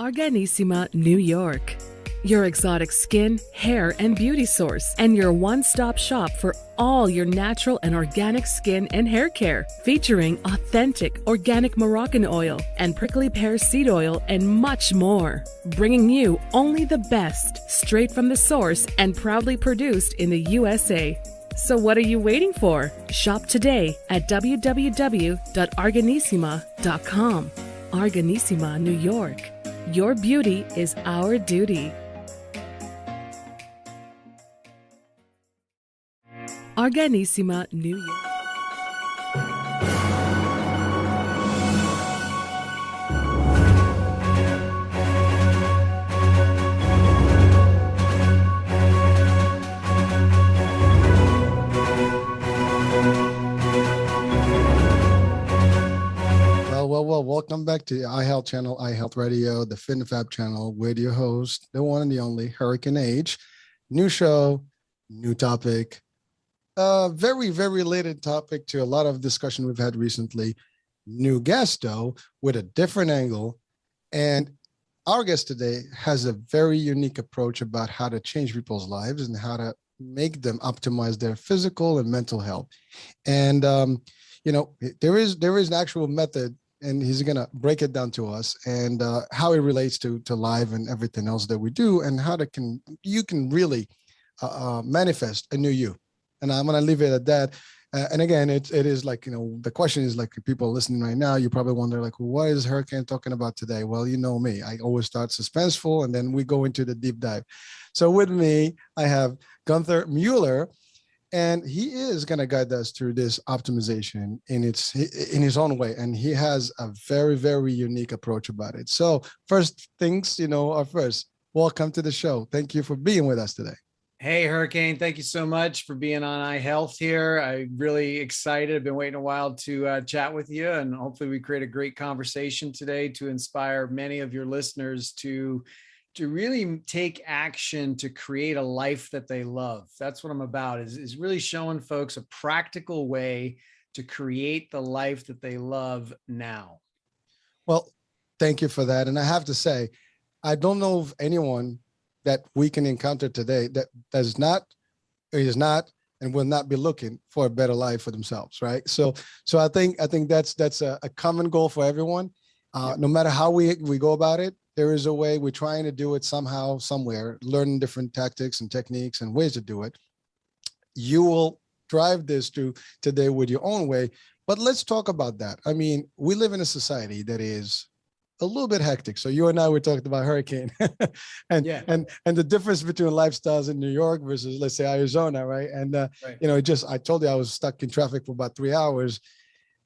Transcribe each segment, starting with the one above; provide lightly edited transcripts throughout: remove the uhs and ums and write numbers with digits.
Arganissima, New York. Your exotic skin, hair, and beauty source, and your one-stop shop for all your natural and organic skin and hair care, featuring authentic organic Moroccan oil and prickly pear seed oil and much more. Bringing you only the best, straight from the source and proudly produced in the USA. So what are you waiting for? Shop today at www.arganissima.com. Arganissima, New York. Your beauty is our duty. Arganissima, New York. Well, welcome back to the iHealth channel, iHealth Radio, the FitnFab channel, with your host, the one and the only Hurricane Age. New show, new topic. Very, very related topic to a lot of discussion we've had recently. New guest, though, with a different angle. And our guest today has a very unique approach about how to change people's lives and how to make them optimize their physical and mental health. And, there is an actual method, and he's going to break it down to us and how it relates to life and everything else that we do, and how you can really manifest a new you. And I'm going to leave it at that. And again, it is like, the question is like, people listening right now, you probably wonder like, well, what is Hurricane talking about today? Well, you know me, I always start suspenseful and then we go into the deep dive. So with me, I have Gunther Mueller, and he is going to guide us through this optimization in his own way. And he has a very, very unique approach about it. So first things, are first. Welcome to the show. Thank you for being with us today. Hey, Hurricane. Thank you so much for being on iHealth here. I'm really excited. I've been waiting a while to chat with you, and hopefully we create a great conversation today to inspire many of your listeners to really take action to create a life that they love. That's what I'm about, is really showing folks a practical way to create the life that they love now. Well, thank you for that. And I have to say, I don't know of anyone that we can encounter today that is not, and will not be looking for a better life for themselves, right? So I think that's a common goal for everyone. No matter how we go about it, there is a way. We're trying to do it somehow, somewhere, learning different tactics and techniques and ways to do it. You will drive this through today with your own way. But let's talk about that. I mean, we live in a society that is a little bit hectic. So you and I were talking about Hurricane and the difference between lifestyles in New York versus, let's say, Arizona, right? And right. I told you I was stuck in traffic for about 3 hours.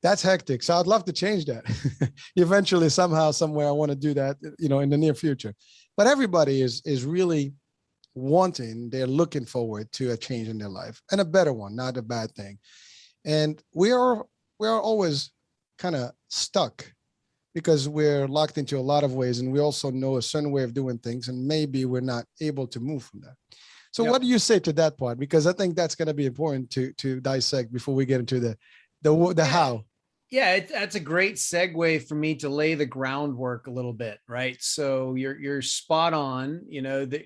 That's hectic. So I'd love to change that. Eventually, somehow, somewhere, I want to do that, in the near future. But everybody is really they're looking forward to a change in their life, and a better one, not a bad thing. And we are always kind of stuck because we're locked into a lot of ways, and we also know a certain way of doing things, and maybe we're not able to move from that. So What do you say to that part? Because I think that's going to be important to dissect before we get into the how. Yeah, that's a great segue for me to lay the groundwork a little bit, right? So you're spot on. That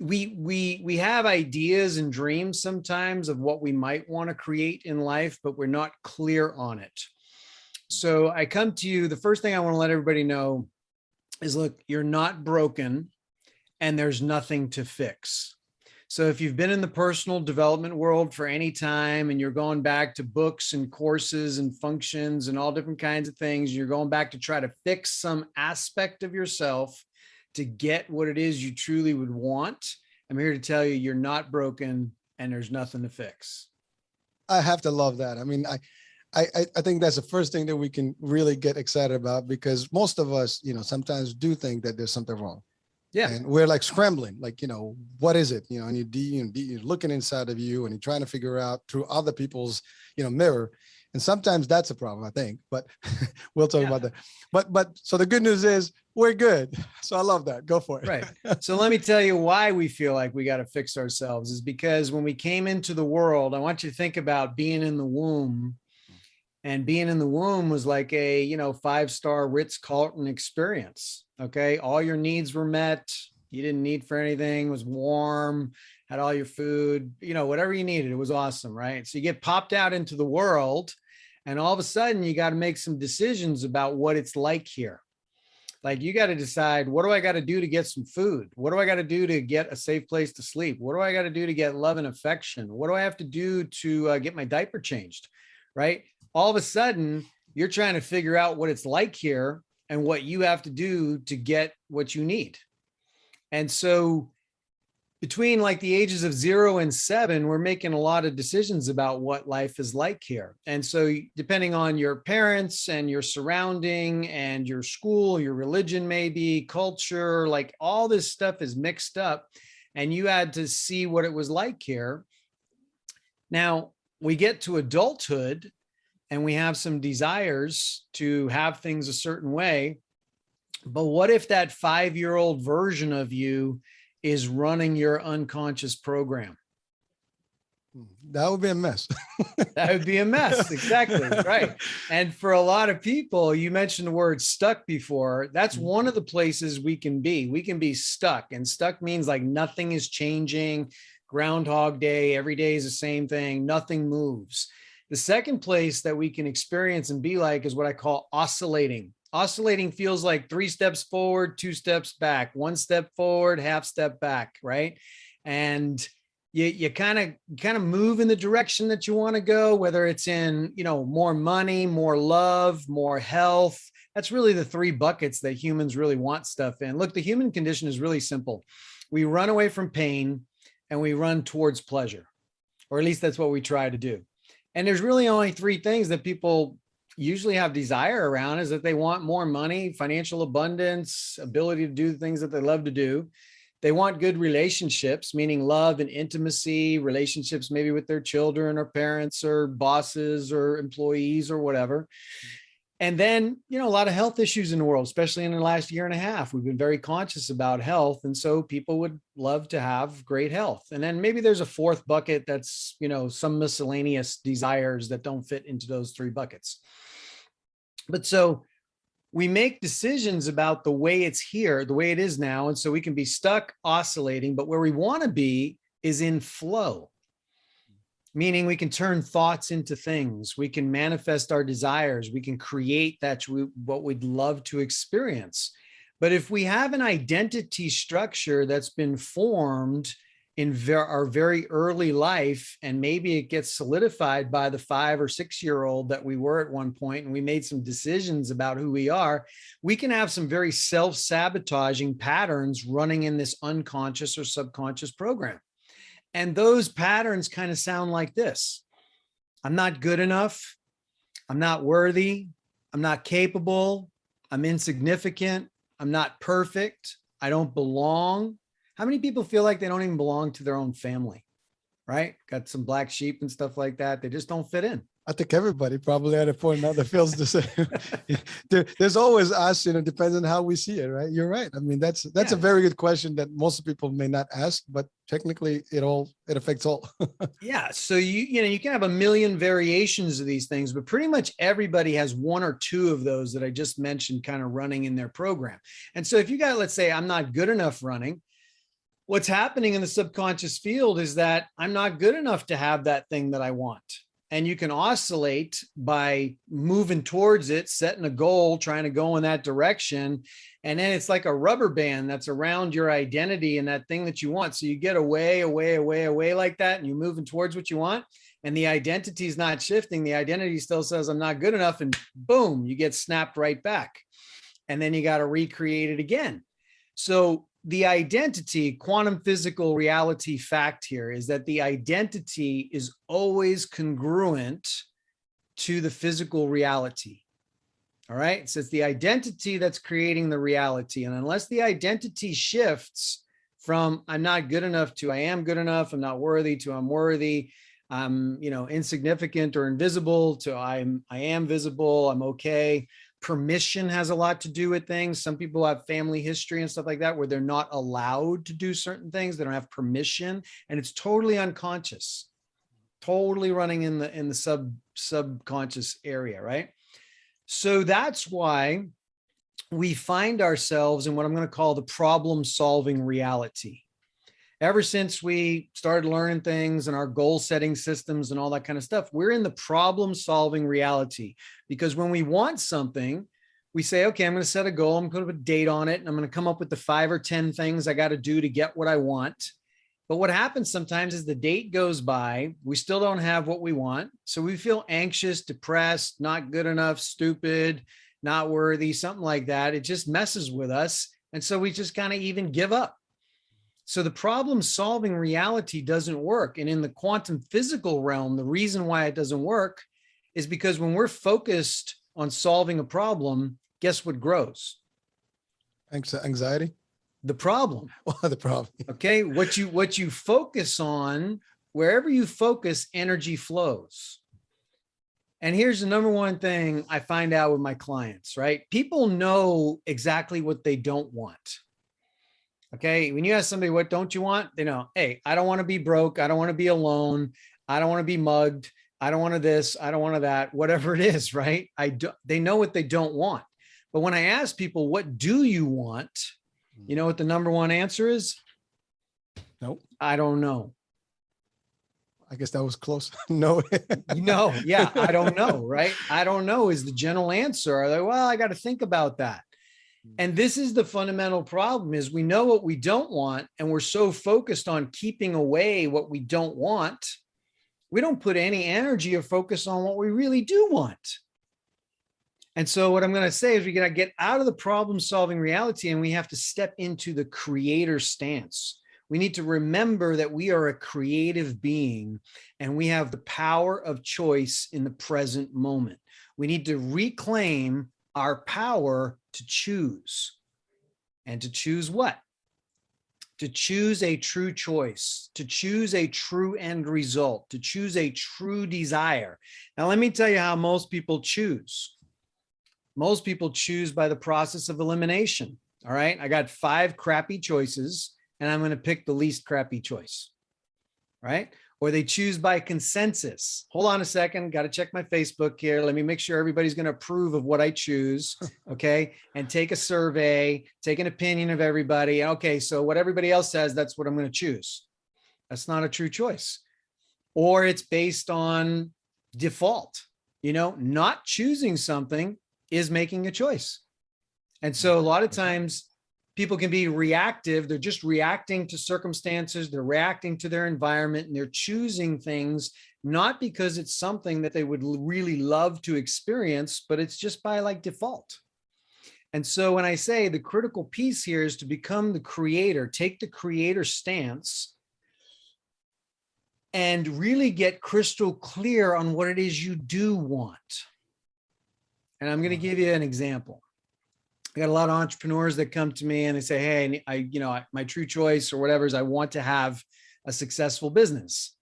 we have ideas and dreams sometimes of what we might want to create in life, but we're not clear on it. So I come to you. The first thing I want to let everybody know is, look, you're not broken, and there's nothing to fix. So if you've been in the personal development world for any time, and you're going back to books and courses and functions and all different kinds of things, you're going back to try to fix some aspect of yourself to get what it is you truly would want, I'm here to tell you, you're not broken and there's nothing to fix. I have to love that. I mean, I think that's the first thing that we can really get excited about, because most of us, sometimes do think that there's something wrong. Yeah. And we're like scrambling, like, what is it? And you're looking inside of you, and you're trying to figure out through other people's, mirror. And sometimes that's a problem, I think, but we'll talk about that. But so the good news is we're good. So I love that. Go for it. Right. So let me tell you why we feel like we got to fix ourselves is because when we came into the world, I want you to think about being in the womb And being in the womb was like a, 5-star Ritz-Carlton experience. Okay. All your needs were met. You didn't need for anything, it was warm, had all your food, whatever you needed. It was awesome. Right. So you get popped out into the world, and all of a sudden you got to make some decisions about what it's like here. Like, you got to decide, what do I got to do to get some food? What do I got to do to get a safe place to sleep? What do I got to do to get love and affection? What do I have to do to get my diaper changed? Right. All of a sudden, you're trying to figure out what it's like here and what you have to do to get what you need. And so between like the ages of 0 and 7, we're making a lot of decisions about what life is like here. And so depending on your parents and your surrounding and your school, your religion, maybe culture, like all this stuff is mixed up, and you had to see what it was like here. Now we get to adulthood and we have some desires to have things a certain way. But what if that 5-year-old version of you is running your unconscious program? That would be a mess. That would be a mess. Exactly. Right. And for a lot of people, you mentioned the word stuck before. That's one of the places we can be. We can be stuck, and stuck means like nothing is changing. Groundhog Day, every day is the same thing. Nothing moves. The second place that we can experience and be like is what I call oscillating. Oscillating feels like 3 steps forward, 2 steps back, 1 step forward, half step back, right? And you kind of move in the direction that you want to go, whether it's in, more money, more love, more health. That's really the 3 buckets that humans really want stuff in. Look, the human condition is really simple. We run away from pain and we run towards pleasure, or at least that's what we try to do. And there's really only 3 things that people usually have desire around, is that they want more money, financial abundance, ability to do the things that they love to do. They want good relationships, meaning love and intimacy, relationships maybe with their children or parents or bosses or employees or whatever. And then, a lot of health issues in the world, especially in the last year and a half. We've been very conscious about health. And so people would love to have great health. And then maybe there's a 4th bucket that's, some miscellaneous desires that don't fit into those 3 buckets. But so we make decisions about the way it's here, the way it is now. And so we can be stuck, oscillating, but where we want to be is in flow. Meaning we can turn thoughts into things. We can manifest our desires. We can create what we'd love to experience. But if we have an identity structure that's been formed in our very early life, and maybe it gets solidified by the 5 or 6-year-old that we were at one point, and we made some decisions about who we are, we can have some very self-sabotaging patterns running in this unconscious or subconscious program. And those patterns kind of sound like this: I'm not good enough. I'm not worthy. I'm not capable. I'm insignificant. I'm not perfect. I don't belong. How many people feel like they don't even belong to their own family, right? Got some black sheep and stuff like that. They just don't fit in. I think everybody probably at a point now that feels the same. There's always us, depends on how we see it, right? You're right. I mean, that's a very good question that most people may not ask, but technically it affects all. Yeah. So you can have a million variations of these things, but pretty much everybody has 1 or 2 of those that I just mentioned kind of running in their program. And so if you got, let's say, I'm not good enough running, what's happening in the subconscious field is that I'm not good enough to have that thing that I want. And you can oscillate by moving towards it, setting a goal, trying to go in that direction. And then it's like a rubber band that's around your identity and that thing that you want. So you get away like that, and you're moving towards what you want. And the identity is not shifting. The identity still says, I'm not good enough. And boom, you get snapped right back. And then you got to recreate it again. So the identity, quantum physical reality fact here is that the identity is always congruent to the physical reality. All right. So it's the identity that's creating the reality. And unless the identity shifts from I'm not good enough to I am good enough, I'm not worthy to I'm worthy, I'm insignificant or invisible to I am visible, I'm okay. Permission has a lot to do with things. Some people have family history and stuff like that where they're not allowed to do certain things. They don't have permission, and it's totally unconscious. totally running in the subconscious area, right? So that's why we find ourselves in what I'm going to call the problem-solving reality. Ever since we started learning things and our goal-setting systems and all that kind of stuff, we're in the problem-solving reality. Because when we want something, we say, okay, I'm going to set a goal, I'm going to put a date on it, and I'm going to come up with the 5 or 10 things I got to do to get what I want. But what happens sometimes is the date goes by, we still don't have what we want. So we feel anxious, depressed, not good enough, stupid, not worthy, something like that. It just messes with us. And so we just kind of even give up. So the problem-solving reality doesn't work. And in the quantum physical realm, the reason why it doesn't work is because when we're focused on solving a problem, guess what grows? Anxiety. The problem. Well, the problem. Okay. What you focus on, wherever you focus, energy flows. And here's the number one thing I find out with my clients, right? People know exactly what they don't want. Okay. When you ask somebody, what don't you want? They know, hey, I don't want to be broke. I don't want to be alone. I don't want to be mugged. I don't want to this. I don't want to that, whatever it is, right? They know what they don't want. But when I ask people, what do you want? You know what the number one answer is? Nope. I don't know. I guess that was close. No. No. Yeah. I don't know. Right. I don't know is the general answer. They're like, well, I got to think about that. And this is the fundamental problem is we know what we don't want. And we're so focused on keeping away what we don't want. We don't put any energy or focus on what we really do want. And so what I'm going to say is we got to get out of the problem solving reality and we have to step into the creator stance. We need to remember that we are a creative being and we have the power of choice in the present moment. We need to reclaim our power to choose. And to choose what? To choose a true choice, to choose a true end result, to choose a true desire. Now, let me tell you how most people choose. Most people choose by the process of elimination. All right. I got 5 crappy choices and I'm going to pick the least crappy choice. Right. Or they choose by consensus. Hold on a second. Got to check my Facebook here. Let me make sure everybody's going to approve of what I choose. Okay. And take a survey, take an opinion of everybody. Okay. So what everybody else says, that's what I'm going to choose. That's not a true choice. Or it's based on default. You know, not choosing something is making a choice. And so a lot of times people can be reactive. They're just reacting to circumstances. They're reacting to their environment and they're choosing things, not because it's something that they would really love to experience, but it's just by like default. And so when I say the critical piece here is to become the creator, take the creator stance and really get crystal clear on what it is you do want. And I'm going to give you an example. I got a lot of entrepreneurs that come to me and they say, hey, my true choice or whatever is I want to have a successful business.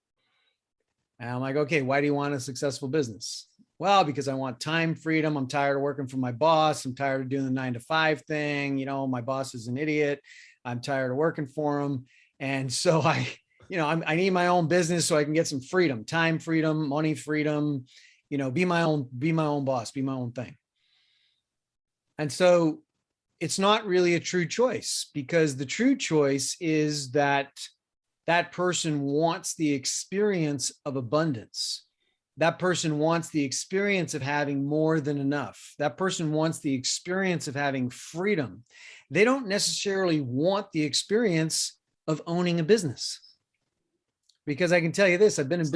And I'm like, okay, why do you want a successful business? Well, because I want time freedom. I'm tired of working for my boss. I'm tired of doing the 9-to-5 thing. You know, my boss is an idiot. I'm tired of working for him. And so I need my own business so I can get some freedom, time freedom, money freedom, be my own boss, be my own thing. And so it's not really a true choice because the true choice is that that person wants the experience of abundance. That person wants the experience of having more than enough. That person wants the experience of having freedom. They don't necessarily want the experience of owning a business. Because I can tell you this, I've been in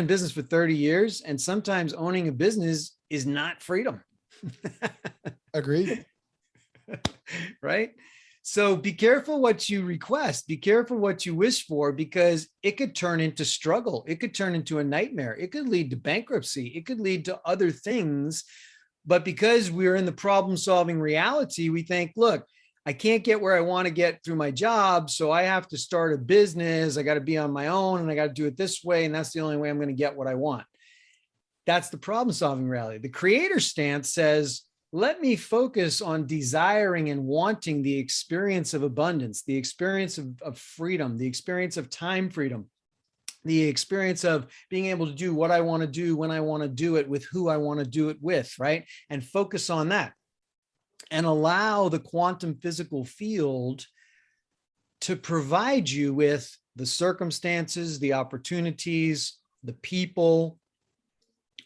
business for 30 years, and sometimes owning a business is not freedom. Agreed. Right? So be careful what you request. Be careful what you wish for, because it could turn into struggle. It could turn into a nightmare. It could lead to bankruptcy. It could lead to other things. But because we're in the problem-solving reality, we think, look, I can't get where I want to get through my job, so I have to start a business. I got to be on my own, and I got to do it this way, and that's the only way I'm going to get what I want. That's the problem-solving reality. The creator stance says, let me focus on desiring and wanting the experience of abundance, the experience of freedom, the experience of time freedom, the experience of being able to do what I want to do when I want to do it with who I want to do it with, right? And focus on that and allow the quantum physical field to provide you with the circumstances, the opportunities, the people,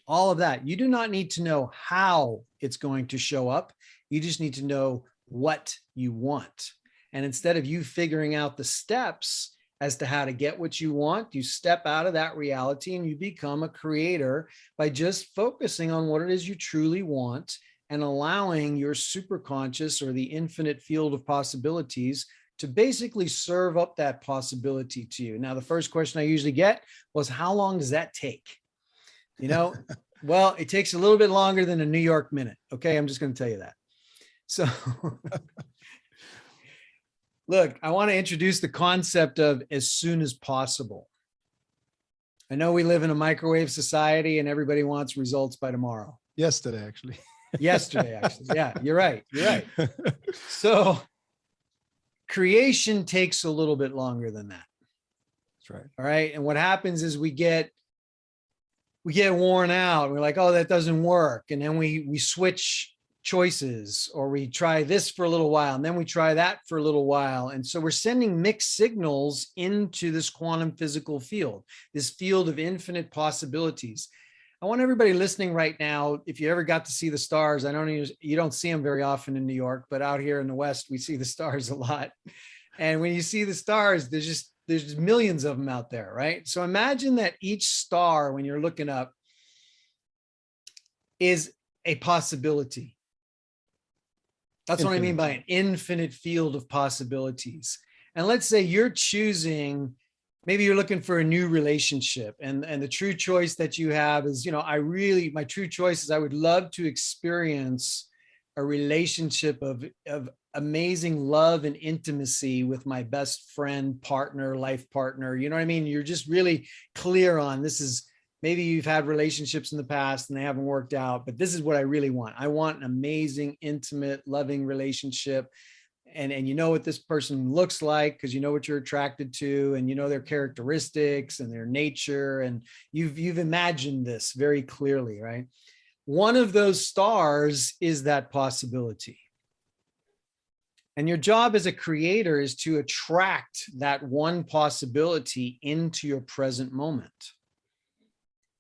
all of that. You do not need to know how it's going to show up. You just need to know what you want. And instead of you figuring out the steps as to how to get what you want, you step out of that reality and you become a creator by just focusing on what it is you truly want and allowing your superconscious or the infinite field of possibilities to basically serve up that possibility to you. Now, the first question I usually get was, how long does that take? You know, well, it takes a little bit longer than a New York minute. Okay. I'm just going to tell you that. So look, I want to introduce the concept of as soon as possible. I know we live in a microwave society and everybody wants results by tomorrow. Yesterday, actually. Yeah, you're right. So creation takes a little bit longer than that. That's right. All right. And what happens is we get worn out. We're like, oh, that doesn't work. And then we switch choices, or we try this for a little while and then we try that for a little while. And so we're sending mixed signals into this quantum physical field, this field of infinite possibilities. I want everybody listening right now, if you ever got to see the stars, you don't see them very often in New York, but out here in the West, we see the stars a lot. And when you see the stars, there's just millions of them out there, right? So imagine that each star, when you're looking up, is a possibility. That's what I mean by an infinite field of possibilities. And let's say you're choosing, maybe you're looking for a new relationship, and the true choice that you have is, my true choice is I would love to experience a relationship of amazing love and intimacy with my best friend, partner, life partner. You know what I mean? You're just really clear on this is, maybe you've had relationships in the past and they haven't worked out, but this is what I really want. I want an amazing, intimate, loving relationship. And you know what this person looks like because you know what you're attracted to, and you know their characteristics and their nature, and you've imagined this very clearly, right? One of those stars is that possibility. And your job as a creator is to attract that one possibility into your present moment.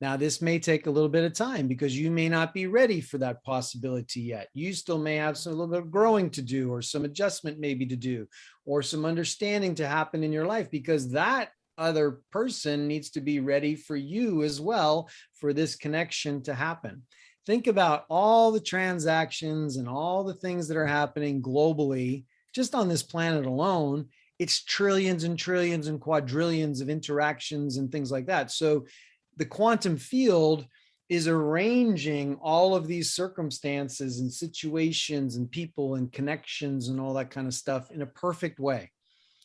Now, this may take a little bit of time because you may not be ready for that possibility yet. You still may have a little bit of growing to do, or some adjustment maybe to do, or some understanding to happen in your life, because that other person needs to be ready for you as well for this connection to happen. Think about all the transactions and all the things that are happening globally, just on this planet alone. It's trillions and trillions and quadrillions of interactions and things like that. So the quantum field is arranging all of these circumstances and situations and people and connections and all that kind of stuff in a perfect way,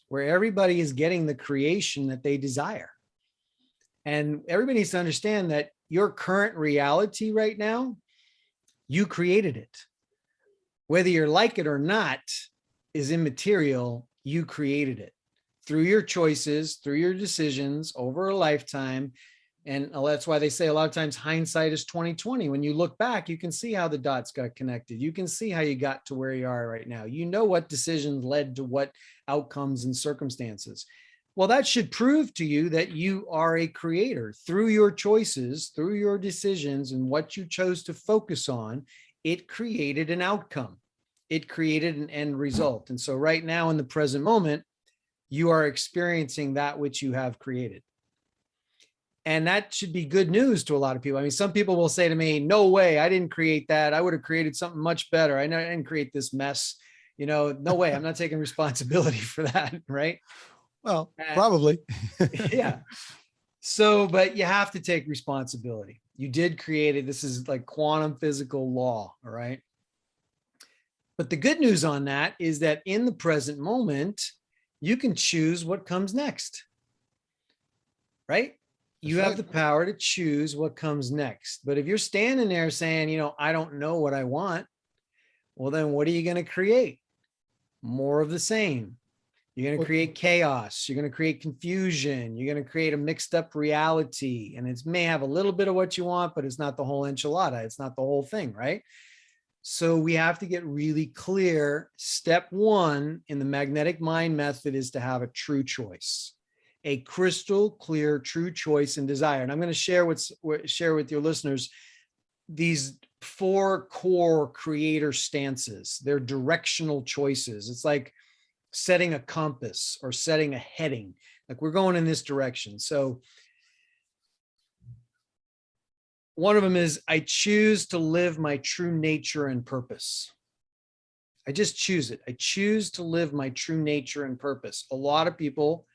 where everybody is getting the creation that they desire. And everybody needs to understand that your current reality right now, you created it. Whether you like it or not is immaterial. You created it through your choices, through your decisions over a lifetime. And that's why they say a lot of times hindsight is 20/20. When you look back, you can see how the dots got connected. You can see how you got to where you are right now. You know what decisions led to what outcomes and circumstances. Well, that should prove to you that you are a creator through your choices, through your decisions, and what you chose to focus on. It created an outcome. It created an end result. And so right now in the present moment, you are experiencing that which you have created. And that should be good news to a lot of people. I mean, some people will say to me, no way, I didn't create that. I would have created something much better. I didn't create this mess. No way. I'm not taking responsibility for that. Right. Well, probably. Yeah. So, but you have to take responsibility. You did create it. This is like quantum physical law. All right. But the good news on that is that in the present moment, you can choose what comes next. Right? You have the power to choose what comes next. But if you're standing there saying, I don't know what I want, well, then what are you going to create? More of the same. You're going to create chaos. You're going to create confusion. You're going to create a mixed up reality. And it may have a little bit of what you want, but it's not the whole enchilada. It's not the whole thing, right? So we have to get really clear. Step one in the magnetic mind method is to have a true choice, a crystal clear, true choice and desire. And I'm going to share with your listeners these 4 core creator stances. They're directional choices. It's like setting a compass or setting a heading, like we're going in this direction. So one of them is, I choose to live my true nature and purpose. I just choose it. I choose to live my true nature and purpose. A lot of people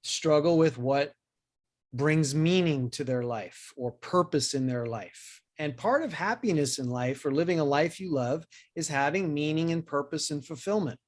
struggle with what brings meaning to their life or purpose in their life. And part of happiness in life, or living a life you love, is having meaning and purpose and fulfillment.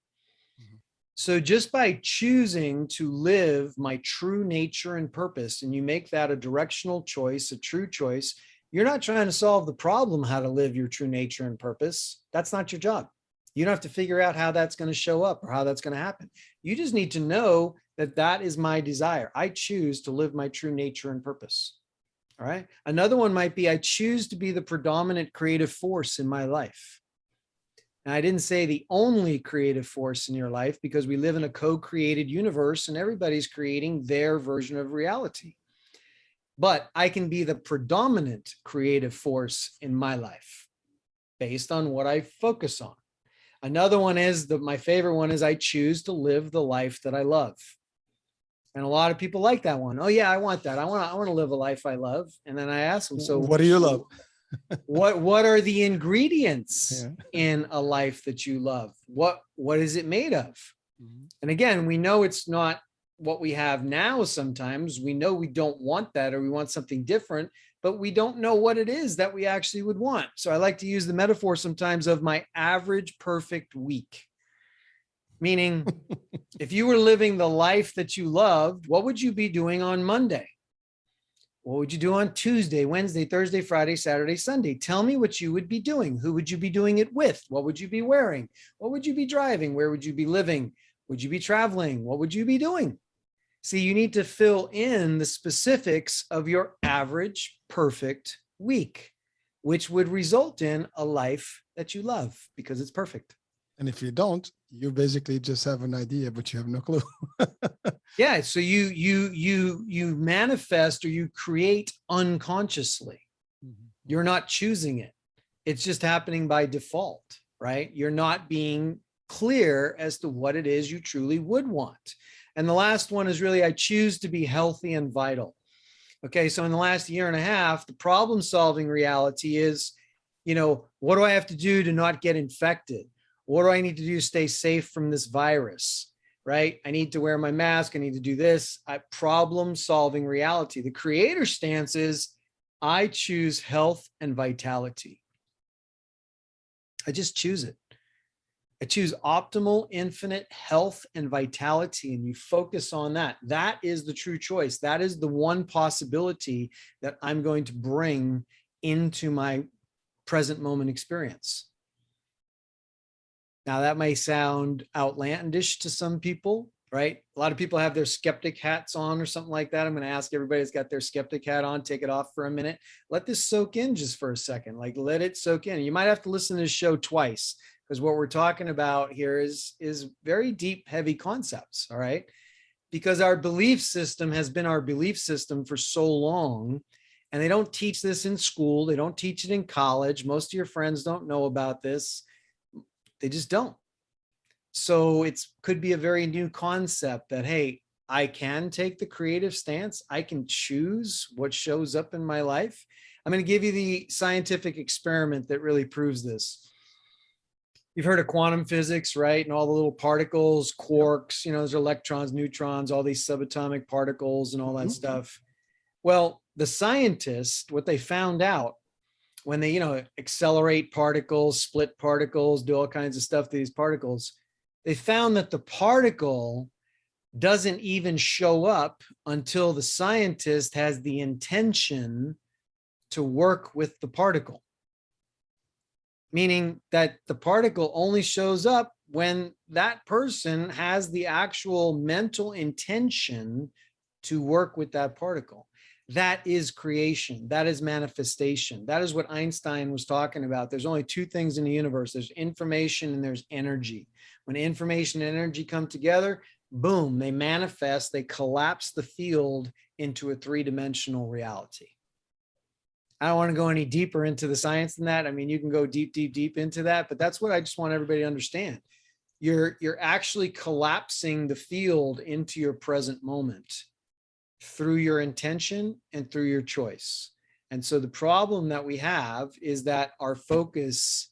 So just by choosing to live my true nature and purpose, and you make that a directional choice, a true choice, you're not trying to solve the problem, how to live your true nature and purpose. That's not your job. You don't have to figure out how that's going to show up or how that's going to happen. You just need to know that that is my desire. I choose to live my true nature and purpose. All right. Another one might be, I choose to be the predominant creative force in my life. And I didn't say the only creative force in your life, because we live in a co-created universe and everybody's creating their version of reality. But I can be the predominant creative force in my life based on what I focus on. Another one is my favorite one is, I choose to live the life that I love. And a lot of people like that one. Oh yeah, I want that. I want to live a life I love. And then I ask them, so what do you love? what are the ingredients in a life that you love? What is it made of? And again, we know it's not what we have now. Sometimes we know we don't want that, or we want something different, but we don't know what it is that we actually would want. So I like to use the metaphor sometimes of my average perfect week. Meaning, if you were living the life that you loved, what would you be doing on Monday? What would you do on Tuesday, Wednesday, Thursday, Friday, Saturday, Sunday? Tell me what you would be doing. Who would you be doing it with? What would you be wearing? What would you be driving? Where would you be living? Would you be traveling? What would you be doing? See, you need to fill in the specifics of your average perfect week, which would result in a life that you love because it's perfect. And if you don't, you basically just have an idea, but you have no clue. Yeah. So you manifest, or you create unconsciously. You're not choosing it. It's just happening by default, right? You're not being clear as to what it is you truly would want. And the last one is really, I choose to be healthy and vital. Okay. So in the last year and a half, the problem solving reality is, what do I have to do to not get infected? What do I need to do to stay safe from this virus, right? I need to wear my mask. I need to do this. Problem solving reality. The creator stance is, I choose health and vitality. I just choose it. I choose optimal, infinite health and vitality, and you focus on that. That is the true choice. That is the one possibility that I'm going to bring into my present moment experience. Now, that may sound outlandish to some people, right? A lot of people have their skeptic hats on or something like that. I'm going to ask everybody that's got their skeptic hat on, take it off for a minute. Let this soak in just for a second. Like, let it soak in. You might have to listen to this show twice, because what we're talking about here is very deep, heavy concepts, all right? Because our belief system has been our belief system for so long, and they don't teach this in school. They don't teach it in college. Most of your friends don't know about this. They just don't. So it could be a very new concept that, hey, I can take the creative stance. I can choose what shows up in my life. I'm going to give you the scientific experiment that really proves this. You've heard of quantum physics, right? And all the little particles, quarks, there's electrons, neutrons, all these subatomic particles and all that stuff. Well, the scientists, what they found out when they, accelerate particles, split particles, do all kinds of stuff to these particles, they found that the particle doesn't even show up until the scientist has the intention to work with the particle. meaning that the particle only shows up when that person has the actual mental intention to work with that particle. That is creation. That is manifestation. That is what Einstein was talking about. There's only two things in the universe. There's information and there's energy. When information and energy come together, boom, they manifest, they collapse the field into a three-dimensional reality. I don't want to go any deeper into the science than that. I mean, you can go deep, deep, deep into that, but that's what I just want everybody to understand. You're actually collapsing the field into your present moment through your intention and through your choice. And so the problem that we have is that our focus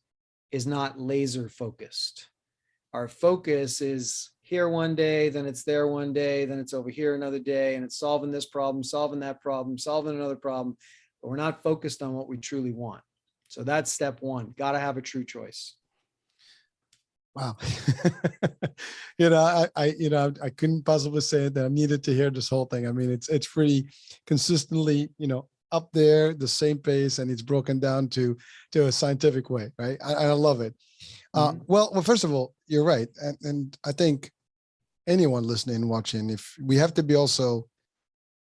is not laser focused. Our focus is here one day, then it's there one day, then it's over here another day, and it's solving this problem, solving that problem, solving another problem, but we're not focused on what we truly want. So that's step one. Got to have a true choice. Wow. I couldn't possibly say that I needed to hear this whole thing. I mean, it's pretty consistently, up there, the same pace, and it's broken down to a scientific way, right? I love it. Well, first of all, you're right. And I think anyone listening and watching, if we have to be also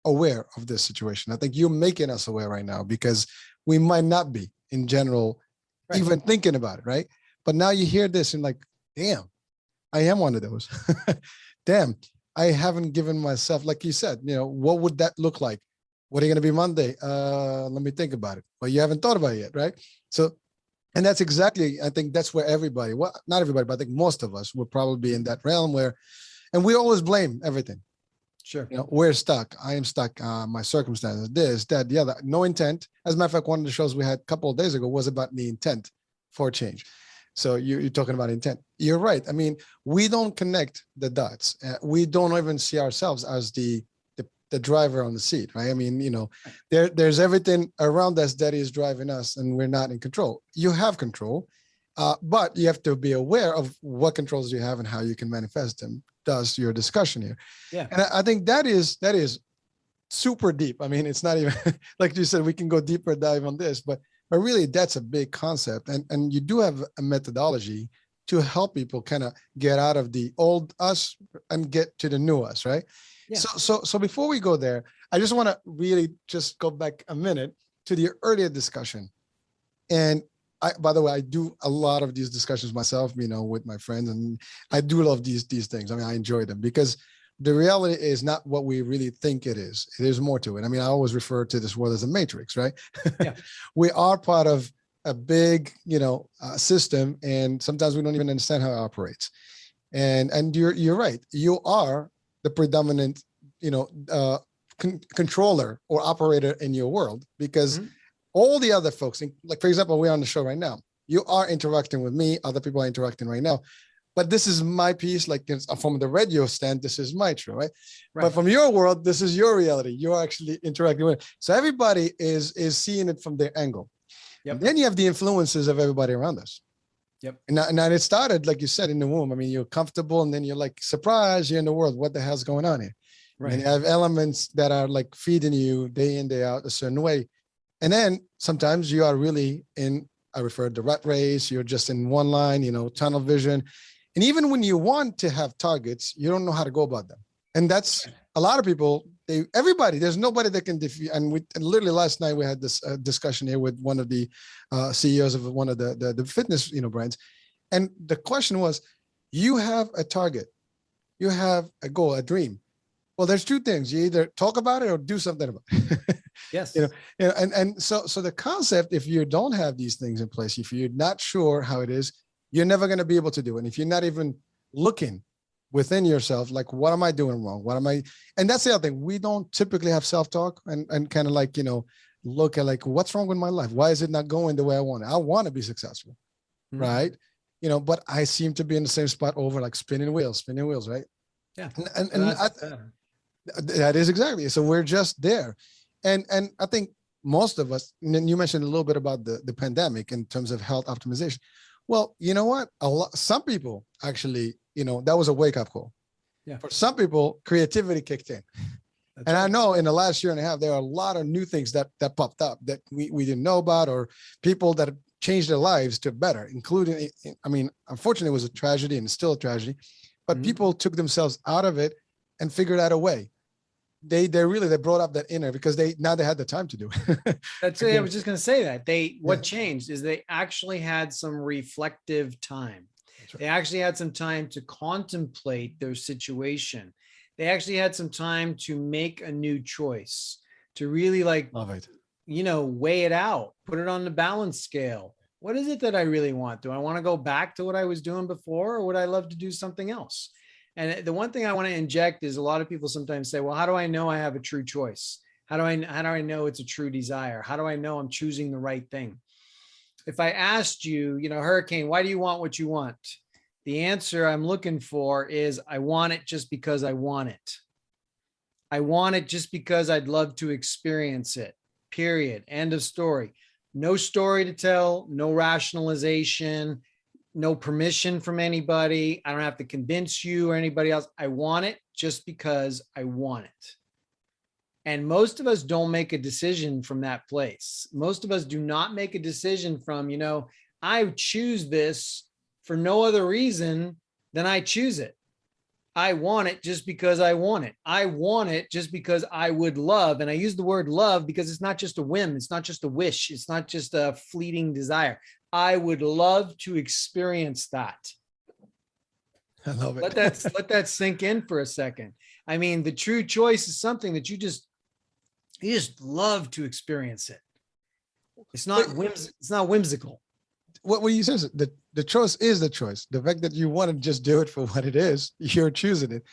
aware of this situation. I think you're making us aware right now, because we might not be in general, right, even thinking about it, right? But now you hear this and like, damn, I am one of those. Damn, I haven't given myself, like you said, what would that look like? What are you going to be Monday? Let me think about it. Well, you haven't thought about it yet, right? So, and that's exactly, I think that's where everybody, well, not everybody, but I think most of us will probably be in that realm where, and we always blame everything. Sure. We're stuck. I am stuck. My circumstances, this, that, the other. No intent. As a matter of fact, one of the shows we had a couple of days ago was about the intent for change. So you're talking about intent. You're right. I mean, we don't connect the dots. We don't even see ourselves as the driver on the seat, right? I mean, there's everything around us that is driving us, and we're not in control. You have control, but you have to be aware of what controls you have and how you can manifest them. Does your discussion here? Yeah, and I think that is super deep. I mean, it's not even like you said. We can go deeper dive on this, but really, that's a big concept, and you do have a methodology to help people kind of get out of the old us and get to the new us, right? Yeah. So before we go there, I just want to really just go back a minute to the earlier discussion. And by the way, I do a lot of these discussions myself, with my friends, and I do love these things. I mean, I enjoy them because the reality is not what we really think it is. There's more to it. I mean, I always refer to this world as a matrix, right? Yeah. We are part of a big, system, and sometimes we don't even understand how it operates. And you're right. You are the predominant, controller or operator in your world, because all the other folks, like for example, we're on the show right now. You are interacting with me. Other people are interacting right now. But this is my piece, like from the radio stand, this is my truth, right? But from your world, this is your reality. You're actually interacting with it. So everybody is seeing it from their angle. Yep. Then you have the influences of everybody around us. Yep. And it started, like you said, in the womb. I mean, you're comfortable, and then you're like, surprise, you're in the world. What the hell's going on here? Right. And you have elements that are like feeding you day in, day out a certain way. And then sometimes you are really in, I refer to the rat race. You're just in one line, tunnel vision. And even when you want to have targets, you don't know how to go about them. And that's a lot of people, everybody, there's nobody that can defeat. And literally last night we had this discussion here with one of the CEOs of one of the fitness, brands. And the question was, you have a target, you have a goal, a dream. Well, there's two things. You either talk about it or do something about it. Yes. And so the concept, if you don't have these things in place, if you're not sure how it is, you're never going to be able to do it. And if you're not even looking within yourself, like, what am I doing wrong? And that's the other thing. We don't typically have self-talk and kind of like, look at like, what's wrong with my life? Why is it not going the way I want it? I want to be successful, right? But I seem to be in the same spot over, like spinning wheels, right? Yeah. And that is exactly. So we're just there. And I think most of us, and you mentioned a little bit about the pandemic in terms of health optimization. Well, you know what? Some people actually, that was a wake-up call. Yeah. For some people, creativity kicked in. That's and right. I know in the last year and a half, there are a lot of new things that popped up that we didn't know about, or people that change their lives to better, including, I mean, unfortunately, it was a tragedy and it's still a tragedy, but people took themselves out of it and figured out a way. They brought up that inner, because they had the time to do it. That's it. I was just going to say that what changed is they actually had some reflective time. Right. They actually had some time to contemplate their situation. They actually had some time to make a new choice, to really love it. Weigh it out, put it on the balance scale. What is it that I really want? Do I want to go back to what I was doing before, or would I love to do something else? And the one thing I want to inject is, a lot of people sometimes say, well, how do I know I have a true choice? How do I know it's a true desire? How do I know I'm choosing the right thing? If I asked you, Hurricane, why do you want what you want? The answer I'm looking for is, I want it just because I want it. I want it just because I'd love to experience it. Period. End of story. No story to tell, no rationalization, no permission from anybody. I don't have to convince you or anybody else. I want it just because I want it. And most of us don't make a decision from that place. Most of us do not make a decision from, I choose this for no other reason than I choose it. I want it just because I want it. I want it just because I would love. And I use the word love because it's not just a whim. It's not just a wish. It's not just a fleeting desire. I would love to experience that. I love it. Let that sink in for a second. I mean, the true choice is something that you just love to experience it. It's not whimsical. What you said, the choice is the choice. The fact that you want to just do it for what it is, you're choosing it.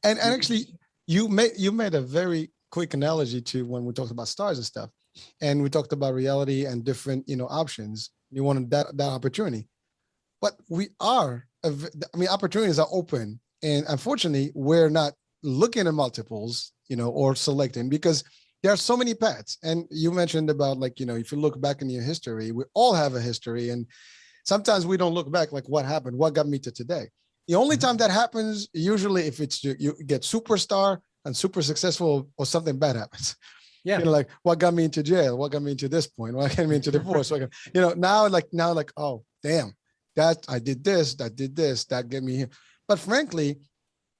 And actually, you made a very quick analogy to when we talked about stars and stuff, and we talked about reality and different options. You wanted that opportunity, but opportunities are open, and unfortunately, we're not looking at multiples, or selecting, because there are so many paths. And you mentioned about if you look back in your history, we all have a history, and sometimes we don't look back, what happened, what got me to today. The only time that happens, usually, if it's you get superstar and super successful, or something bad happens. Yeah. What got me into jail? What got me into this point? What got me into divorce? Now, oh, damn, that I did this, that get me here. But frankly,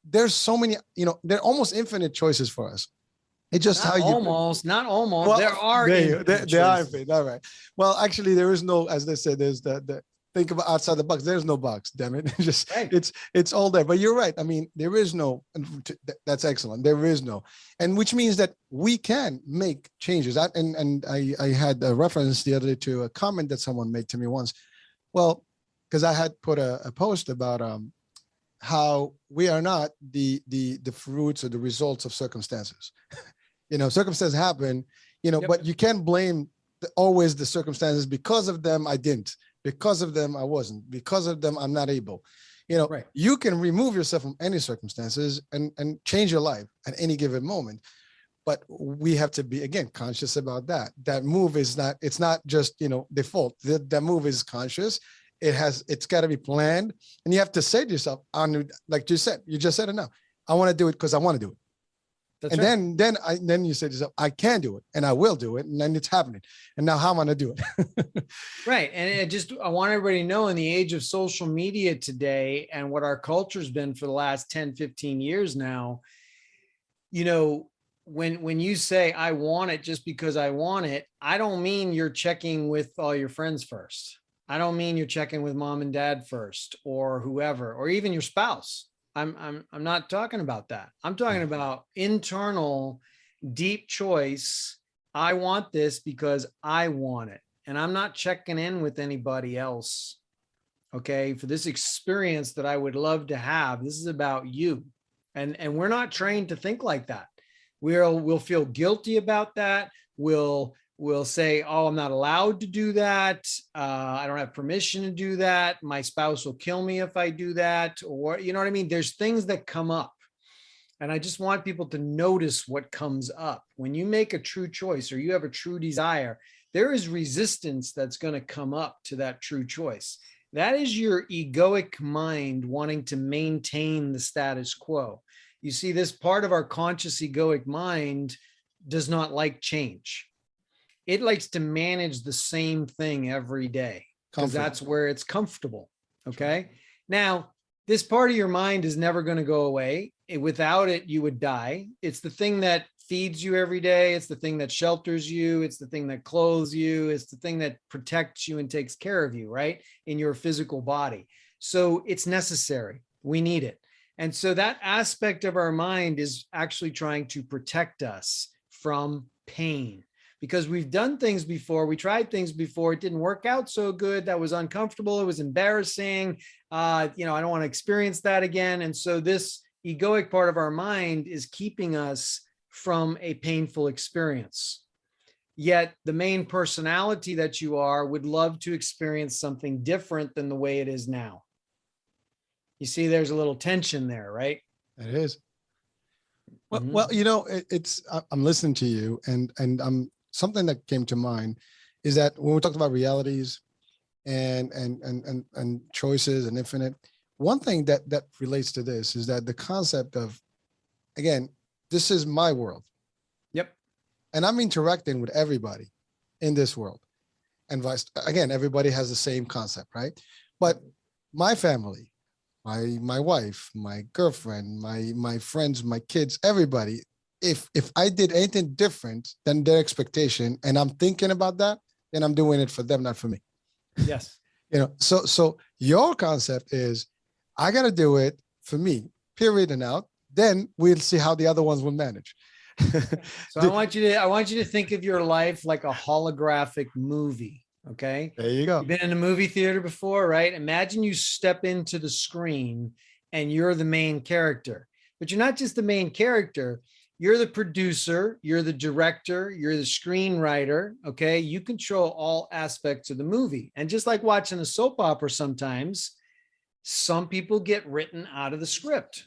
there's so many, there are almost infinite choices for us. It's just not how you almost. Well, there are infinite. All right. Well, actually, there is no, as they say, there's the think about outside the box. There's no box. Damn it! Just right. It's all there. But you're right. I mean, there is no. That's excellent. There is no, and which means that we can make changes. I had a reference the other day to a comment that someone made to me once. Well, because I had put a post about how we are not the fruits or the results of circumstances. Circumstances happen, but you can't blame always the circumstances. Because of them, I didn't. Because of them, I wasn't. Because of them, I'm not able. Right. You can remove yourself from any circumstances and change your life at any given moment. But we have to be, again, conscious about that. That move is not, it's not just, default. That move is conscious. It's got to be planned. And you have to say to yourself, like you just said it now. I want to do it because I want to do it. That's and right. then you say to yourself, I can do it and I will do it. And then it's happening. And now how am I going to do it? Right. And I want everybody to know, in the age of social media today and what our culture's been for the last 10, 15 years now, when you say I want it just because I want it, I don't mean you're checking with all your friends first. I don't mean you're checking with mom and dad first, or whoever, or even your spouse. I'm not talking about that. I'm talking about internal, deep choice. I want this because I want it. And I'm not checking in with anybody else. Okay. For this experience that I would love to have, this is about you. And we're not trained to think like that. We'll feel guilty about that. We'll say, oh, I'm not allowed to do that. I don't have permission to do that. My spouse will kill me if I do that. Or, you know what I mean? There's things that come up. And I just want people to notice what comes up. When you make a true choice or you have a true desire, there is resistance that's going to come up to that true choice. That is your egoic mind wanting to maintain the status quo. You see, this part of our conscious egoic mind does not like change. It likes to manage the same thing every day. because that's where it's comfortable. Okay. Now, this part of your mind is never going to go away. Without it, you would die. It's the thing that feeds you every day. It's the thing that shelters you. It's the thing that clothes you. It's the thing that protects you and takes care of you, right? In your physical body. So it's necessary. We need it. And so that aspect of our mind is actually trying to protect us from pain, because we've done things before. We tried things before. It didn't work out so good. That was uncomfortable. It was embarrassing. I don't want to experience that again. And so this egoic part of our mind is keeping us from a painful experience. Yet the main personality that you are would love to experience something different than the way it is now. You see, there's a little tension there, right? It is. Well, I'm listening to you, and something that came to mind is that when we talked about realities and choices and infinite, one thing that relates to this is that the concept of, again, this is my world. Yep. And I'm interacting with everybody in this world. And again, everybody has the same concept, right? But my family, my wife, my girlfriend, my friends, my kids, everybody, if I did anything different than their expectation and I'm thinking about that, then I'm doing it for them, not for me. Yes. So your concept is, I got to do it for me, period and out. Then we'll see how the other ones will manage. So I want you to think of your life like a holographic movie. Okay. There you go. You've been in a movie theater before, right? Imagine you step into the screen and you're the main character, but you're not just the main character. You're the producer, you're the director, you're the screenwriter. Okay. You control all aspects of the movie. And just like watching a soap opera, sometimes some people get written out of the script.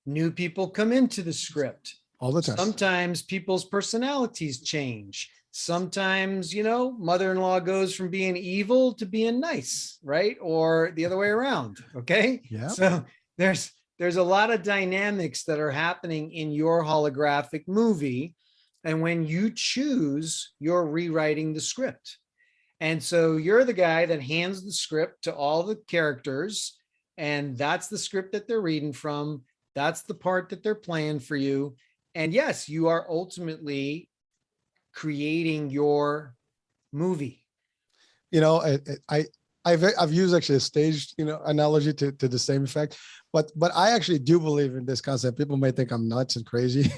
New people come into the script. All the time. Sometimes people's personalities change. Sometimes, mother-in-law goes from being evil to being nice, right? Or the other way around. Okay. Yeah. So there's a lot of dynamics that are happening in your holographic movie. And when you choose, you're rewriting the script. And so you're the guy that hands the script to all the characters, and that's the script that they're reading from. That's the part that they're playing for you. And yes, you are ultimately creating your movie. I've used actually a stage, analogy to the same effect, but I actually do believe in this concept. People may think I'm nuts and crazy,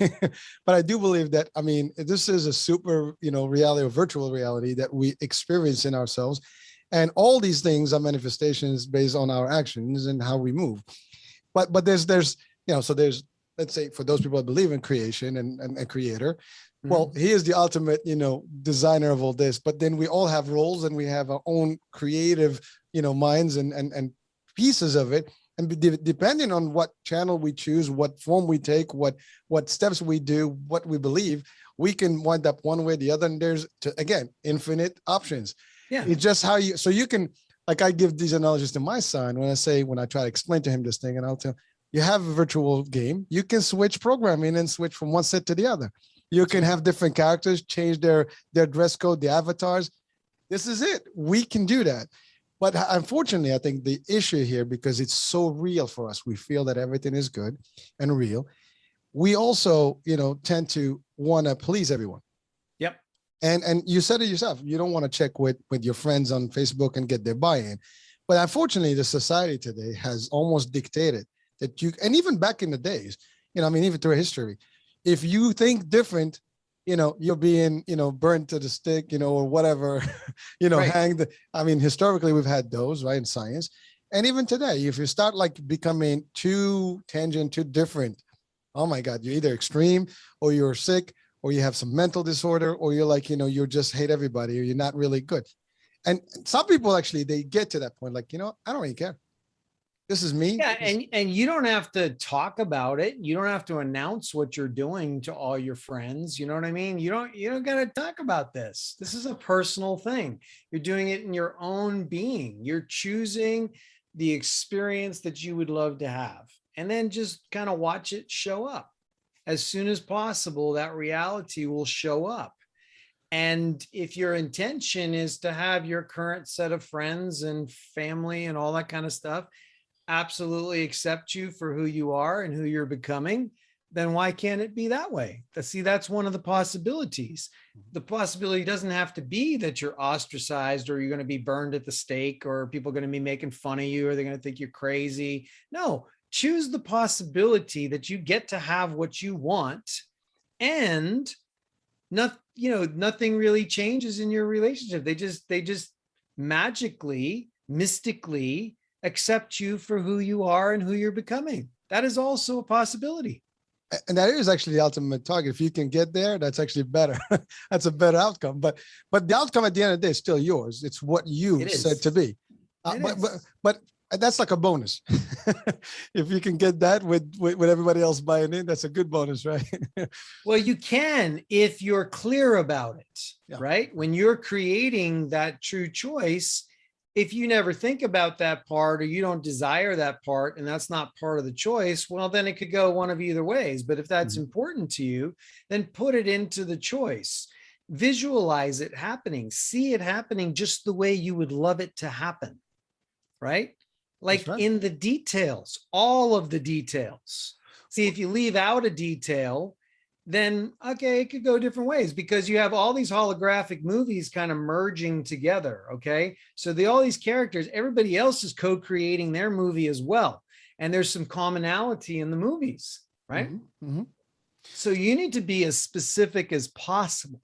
but I do believe that, this is a super, reality or virtual reality that we experience in ourselves. And all these things are manifestations based on our actions and how we move. But there's, let's say for those people that believe in creation and a creator, well, he is the ultimate, designer of all this, but then we all have roles and we have our own creative, minds and pieces of it. And depending on what channel we choose, what form we take, what steps we do, what we believe, we can wind up one way or the other. And there's, again, infinite options. Yeah. It's just how you can, like I give these analogies to my son when I try to explain to him this thing, and I'll tell him, you have a virtual game. You can switch programming and switch from one set to the other. You can have different characters, change their dress code, the avatars. This is it. We can do that. But unfortunately, I think the issue here, because it's so real for us, we feel that everything is good and real. We also, tend to want to please everyone. Yep. And you said it yourself. You don't want to check with your friends on Facebook and get their buy-in. But unfortunately, the society today has almost dictated that and even back in the days, even through history, if you think different, you're being, burnt to the stick, or whatever, Right. hanged. Historically, we've had those, right, in science. And even today, if you start becoming too tangent, too different, oh my God, you're either extreme or you're sick or you have some mental disorder or you're you just hate everybody or you're not really good. And some people actually, they get to that point, I don't really care. This is me. Yeah, and you don't have to talk about it. You don't have to announce what you're doing to all your friends. You know what I mean? You don't got to talk about this. This is a personal thing. You're doing it in your own being. You're choosing the experience that you would love to have, and then just kind of watch it show up. As soon as possible, that reality will show up. And if your intention is to have your current set of friends and family and all that kind of stuff absolutely accept you for who you are and who you're becoming, then why can't it be that way? See, that's one of the possibilities. The possibility doesn't have to be that you're ostracized or you're going to be burned at the stake or people are going to be making fun of you or they're going to think you're crazy. No, choose the possibility that you get to have what you want and nothing really changes in your relationship. They just magically, mystically accept you for who you are and who you're becoming. That is also a possibility. And that is actually the ultimate target. If you can get there, that's actually better. That's a better outcome. But the outcome at the end of the day is still yours. It's what you said to be. But that's like a bonus. If you can get that with everybody else buying in, that's a good bonus, right? Well, you can if you're clear about it, right? When you're creating that true choice, if you never think about that part or you don't desire that part and that's not part of the choice, well, then it could go one of either ways. But if that's important to you, then put it into the choice. Visualize it happening. See it happening just the way you would love it to happen, right? Like in the details, all of the details. See, if you leave out a detail, then, okay, it could go different ways because you have all these holographic movies kind of merging together, okay? So all these characters, everybody else is co-creating their movie as well. And there's some commonality in the movies, right? So you need to be as specific as possible.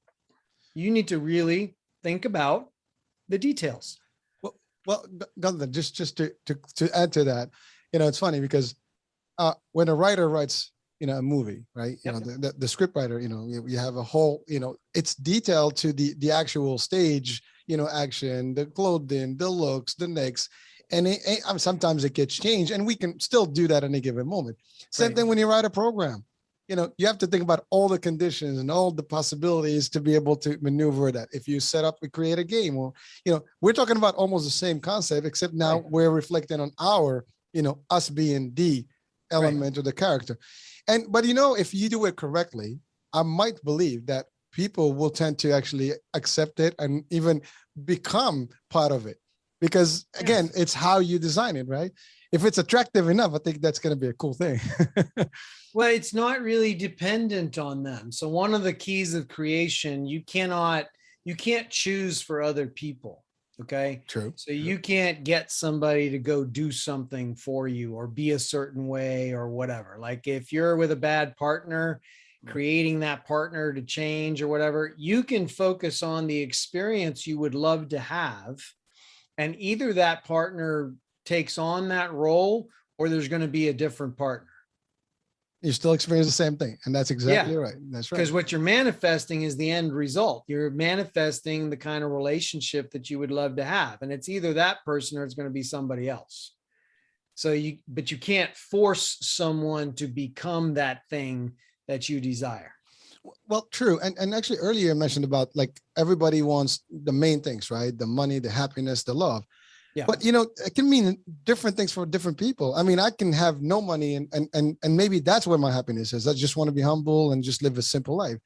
You need to really think about the details. Well, Gunther, just to add to that, it's funny because when a writer writes, a movie, right? The script writer, you have a whole, it's detailed to the actual stage, action, the clothing, the looks, the necks, and sometimes it gets changed, and we can still do that at any given moment. Same thing when you write a program. You have to think about all the conditions and all the possibilities to be able to maneuver that. If you create a game, or, we're talking about almost the same concept, except now we're reflecting on our, us being the element of the character. But if you do it correctly, I might believe that people will tend to actually accept it and even become part of it. Because again, it's how you design it, right? If it's attractive enough, I think that's going to be a cool thing. Well, it's not really dependent on them. So one of the keys of creation, you can't choose for other people. Okay. True. So you can't get somebody to go do something for you or be a certain way or whatever. Like if you're with a bad partner, creating that partner to change or whatever, you can focus on the experience you would love to have. And either that partner takes on that role or there's going to be a different partner. You still experience the same thing. And that's exactly right. That's right. Because what you're manifesting is the end result. You're manifesting the kind of relationship that you would love to have. And it's either that person or it's going to be somebody else. But you can't force someone to become that thing that you desire. Well, true. And actually earlier you mentioned about like everybody wants the main things, right? The money, the happiness, the love. Yeah. But, it can mean different things for different people. I mean, I can have no money and maybe that's where my happiness is. I just want to be humble and just live a simple life,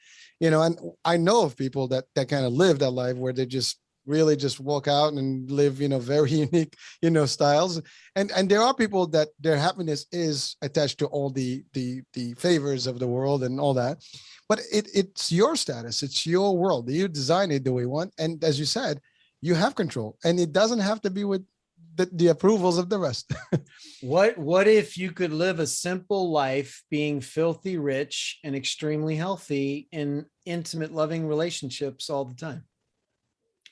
and I know of people that kind of live that life where they just really just walk out and live, very unique, styles. And there are people that their happiness is attached to all the favors of the world and all that. But it's your status. It's your world. You design it the way you want. And as you said, you have control, and it doesn't have to be with the approvals of the rest. What if you could live a simple life being filthy rich and extremely healthy in intimate, loving relationships all the time?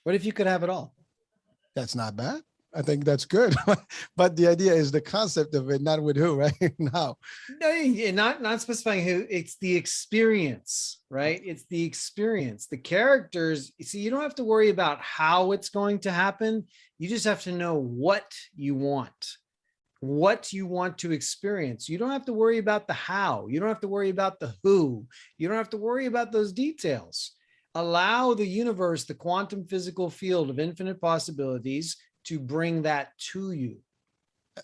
What if you could have it all? That's not bad. I think that's good. But the idea is the concept of it, not with who, right? How? No, not specifying who. It's the experience, right? It's the experience. The characters, see, you don't have to worry about how it's going to happen. You just have to know what you want to experience. You don't have to worry about the how. You don't have to worry about the who. You don't have to worry about those details. Allow the universe, the quantum physical field of infinite possibilities, to bring that to you.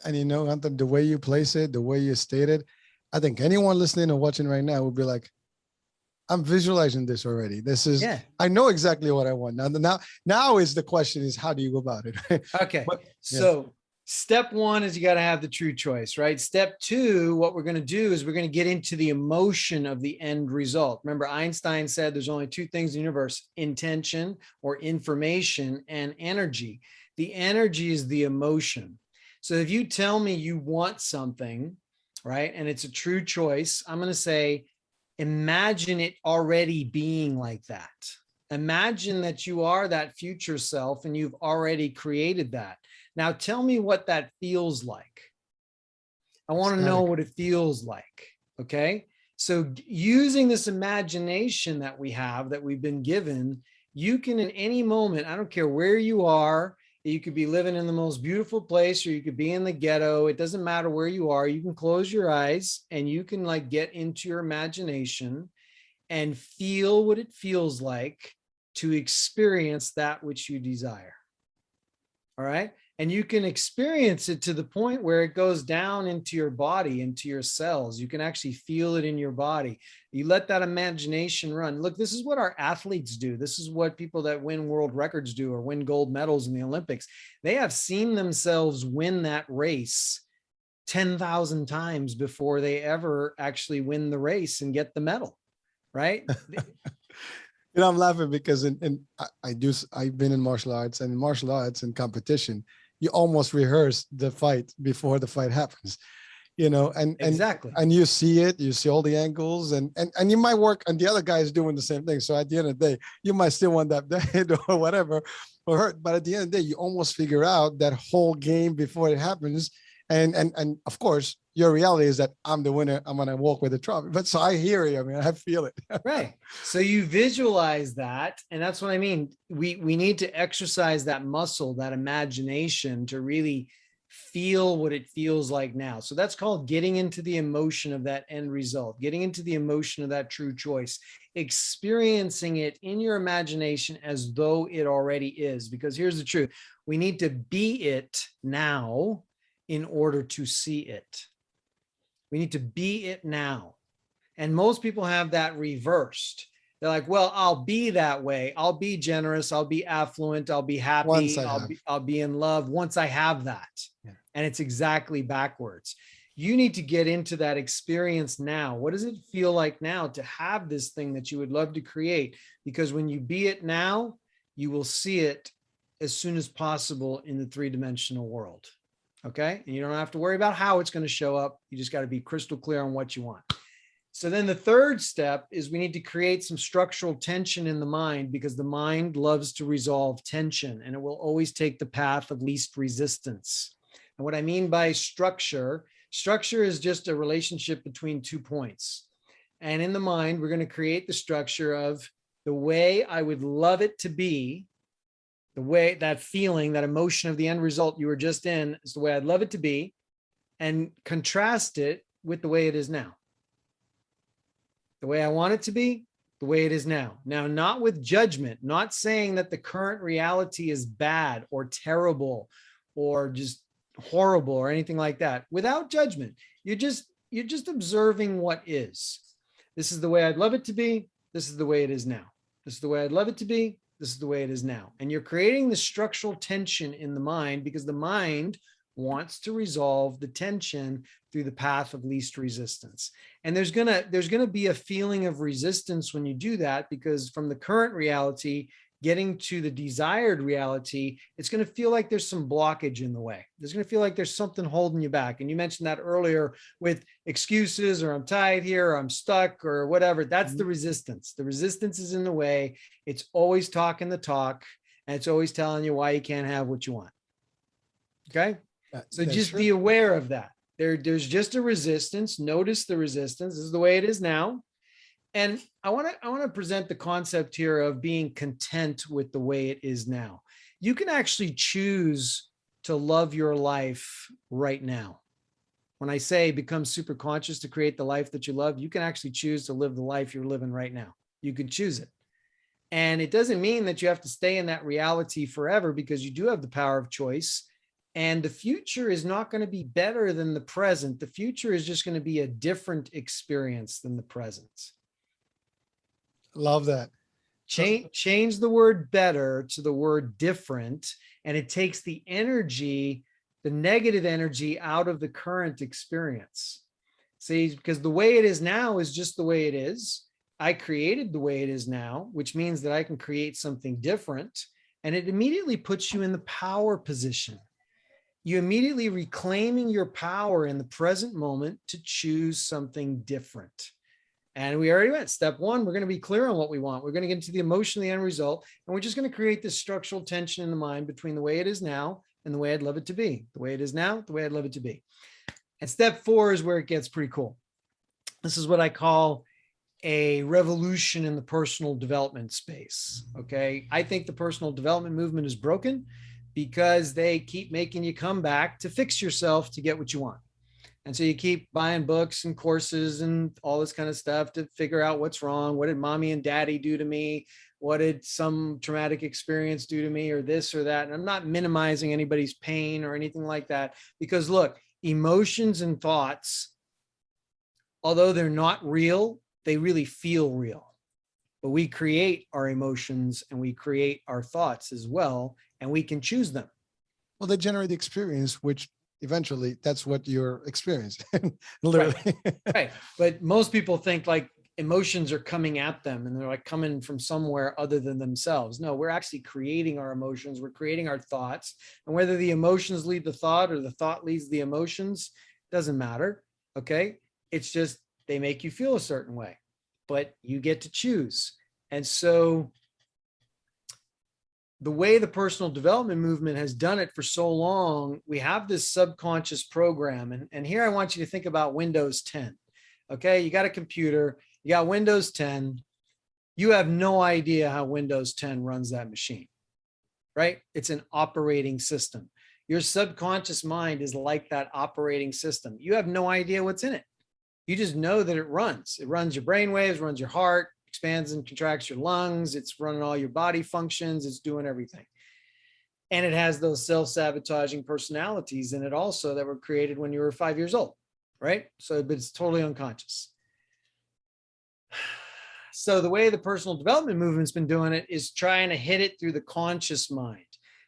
And Gunther, the way you place it, the way you state it, I think anyone listening or watching right now would be like, I'm visualizing this already. This is, Yeah. I know exactly what I want. Now is the question is, how do you go about it? Okay. But yeah, So step one is you got to have the true choice, right? Step two, what we're going to do is we're going to get into the emotion of the end result. Remember, Einstein said there's only two things in the universe: intention or information, and energy. The energy is the emotion. So if you tell me you want something, right, and it's a true choice, I'm going to say, imagine it already being like that. Imagine that you are that future self and you've already created that. Now tell me what that feels like. I want to know ecstatic. what it feels like. Okay. So using this imagination that we have, that we've been given, you can in any moment, I don't care where you are, you could be living in the most beautiful place or you could be in the ghetto. It doesn't matter where you are. You can close your eyes and you can like get into your imagination and feel what it feels like to experience that which you desire. All right. And you can experience it to the point where it goes down into your body, into your cells. You can actually feel it in your body. You let that imagination run. Look, this is what our athletes do. This is what people that win world records do or win gold medals in the Olympics. They have seen themselves win that race 10,000 times before they ever actually win the race and get the medal, right? I'm laughing because I've been in martial arts, and in martial arts and competition, you almost rehearse the fight before the fight happens, and Exactly. and you see it, you see all the angles, and you might work, and the other guy is doing the same thing. So at the end of the day, you might still want that dead or whatever or hurt, but at the end of the day, you almost figure out that whole game before it happens. And of course, your reality is that I'm the winner. I'm gonna walk with the trophy. But so I hear you. I mean, I feel it. Right. So you visualize that. And that's what I mean. We need to exercise that muscle, that imagination, to really feel what it feels like now. So that's called getting into the emotion of that end result, getting into the emotion of that true choice, experiencing it in your imagination as though it already is. Because here's the truth: we need to be it now in order to see it. We need to be it now. And most people have that reversed. They're like, well, I'll be that way. I'll be generous. I'll be affluent. I'll be Once happy. I have, I'll be in love once I have that. yeah. And it's exactly backwards. You need to get into that experience now. What does it feel like now to have this thing that you would love to create? Because when you be it now, you will see it as soon as possible in the three-dimensional world. Okay. And you don't have to worry about how it's going to show up. You just got to be crystal clear on what you want. So then the third step is we need to create some structural tension in the mind, because the mind loves to resolve tension, and it will always take the path of least resistance. And what I mean by structure is just a relationship between 2 points. And in the mind, we're going to create the structure of the way I would love it to be, the way, that feeling, that emotion of the end result you were just in is the way I'd love it to be, and contrast it with the way it is now. The way I want it to be, the way it is now. Now, not with judgment, not saying that the current reality is bad or terrible or just horrible or anything like that. Without judgment, you're just observing what is. This is the way I'd love it to be. This is the way it is now. This is the way I'd love it to be. This is the way it is now. And you're creating the structural tension in the mind, because the mind wants to resolve the tension through the path of least resistance. And there's gonna be a feeling of resistance when you do that, because from the current reality, getting to the desired reality, it's going to feel like there's some blockage in the way. There's going to feel like there's something holding you back. And you mentioned that earlier with excuses, or I'm tied here, or I'm stuck, or whatever. That's the resistance. The resistance is in the way. It's always talking the talk, and it's always telling you why you can't have what you want. Okay. So just be aware of that. There's just a resistance. Notice the resistance. This is the way it is now. And I want to present the concept here of being content with the way it is now. You can actually choose to love your life right now. When I say become super conscious to create the life that you love, you can actually choose to live the life you're living right now. You can choose it. And it doesn't mean that you have to stay in that reality forever, because you do have the power of choice. And the future is not going to be better than the present. The future is just going to be a different experience than the present. Love that. Change the word better to the word different, and it takes the energy, the negative energy, out of the current experience. See, because the way it is now is just the way it is. I created the way it is now, which means that I can create something different, and it immediately puts you in the power position. You immediately reclaiming your power in the present moment to choose something different. And we already went step one. We're going to be clear on what we want. We're going to get into the emotion, the end result, and we're just going to create this structural tension in the mind between the way it is now and the way I'd love it to be. The way it is now, the way I'd love it to be. And step four is where it gets pretty cool. This is what I call a revolution in the personal development space. Okay. I think the personal development movement is broken because they keep making you come back to fix yourself to get what you want. And so you keep buying books and courses and all this kind of stuff to figure out what's wrong. What did mommy and daddy do to me? What did some traumatic experience do to me, or this or that? And I'm not minimizing anybody's pain or anything like that, because look, emotions and thoughts, although they're not real, they really feel real. But we create our emotions and we create our thoughts as well, and we can choose them. Well, they generate the experience, which eventually that's what you're experiencing. Literally. Right. But most people think like emotions are coming at them and they're like coming from somewhere other than themselves. No, we're actually creating our emotions. We're creating our thoughts. And whether the emotions lead the thought or the thought leads the emotions, doesn't matter. Okay. It's just they make you feel a certain way, but you get to choose. And so the way the personal development movement has done it for so long, we have this subconscious program. And here I want you to think about Windows 10. Okay, you got a computer, you got Windows 10. You have no idea how Windows 10 runs that machine, right? It's an operating system. Your subconscious mind is like that operating system. You have no idea what's in it. You just know that it runs. It runs your brain waves, runs your heart, expands and contracts your lungs. It's running all your body functions. It's doing everything. And it has those self-sabotaging personalities in it also that were created when you were 5 years old, right? So, but it's totally unconscious. So the way the personal development movement's been doing it is trying to hit it through the conscious mind.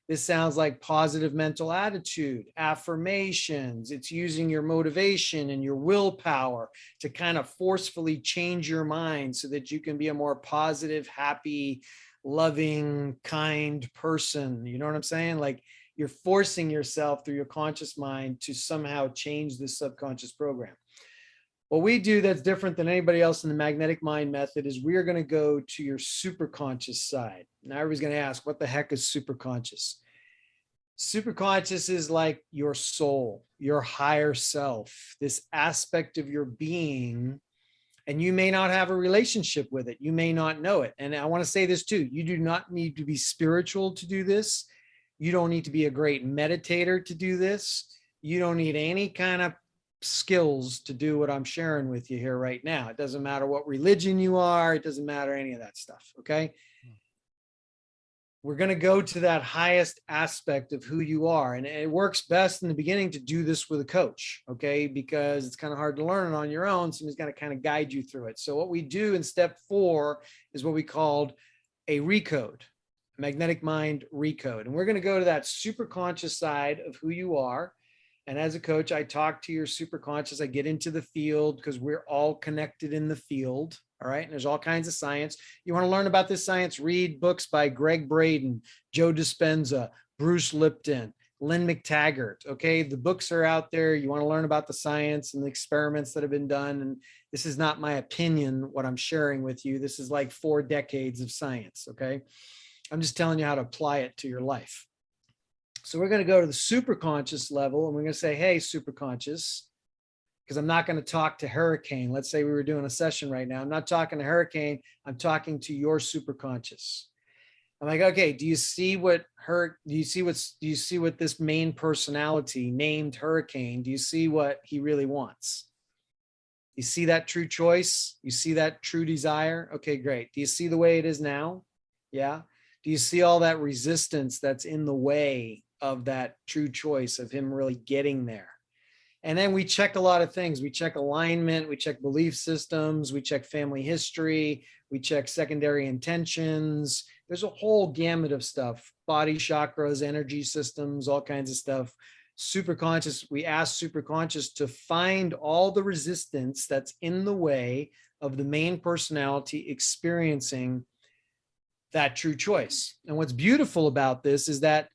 This sounds like positive mental attitude, affirmations. It's using your motivation and your willpower to kind of forcefully change your mind so that you can be a more positive, happy, loving, kind person. You know what I'm saying? Like you're forcing yourself through your conscious mind to somehow change this subconscious program. What we do that's different than anybody else in the magnetic mind method is we're going to go to your superconscious side. Now everybody's going to ask, what the heck is superconscious? Superconscious is like your soul, your higher self, this aspect of your being, and you may not have a relationship with it. You may not know it. And I want to say this too. You do not need to be spiritual to do this. You don't need to be a great meditator to do this. You don't need any kind of skills to do what I'm sharing with you here right now. It doesn't matter what religion you are. It doesn't matter any of that stuff. Okay. We're going to go to that highest aspect of who you are. And it works best in the beginning to do this with a coach. Okay. Because it's kind of hard to learn it on your own. Somebody's got to kind of guide you through it. So what we do in step 4 is what we called a recode, magnetic mind recode. And we're going to go to that super conscious side of who you are. And as a coach, I talk to your superconscious. I get into the field because we're all connected in the field. All right. And there's all kinds of science. You want to learn about this science? Read books by Greg Braden, Joe Dispenza, Bruce Lipton, Lynn McTaggart. Okay. The books are out there. You want to learn about the science and the experiments that have been done. And this is not my opinion, what I'm sharing with you. This is like 4 decades of science. Okay. I'm just telling you how to apply it to your life. So we're going to go to the superconscious level and we're going to say, hey, superconscious, because I'm not going to talk to Hurricane. Let's say we were doing a session right now. I'm not talking to Hurricane. I'm talking to your superconscious. I'm like, okay, do you see what this main personality named Hurricane? Do you see what he really wants? You see that true choice? You see that true desire? Okay, great. Do you see the way it is now? Yeah. Do you see all that resistance that's in the way of that true choice of him really getting there? And then we check a lot of things. We check alignment, we check belief systems, we check family history, we check secondary intentions. There's a whole gamut of stuff, body chakras, energy systems, all kinds of stuff. Superconscious, we ask superconscious to find all the resistance that's in the way of the main personality experiencing that true choice. And what's beautiful about this is that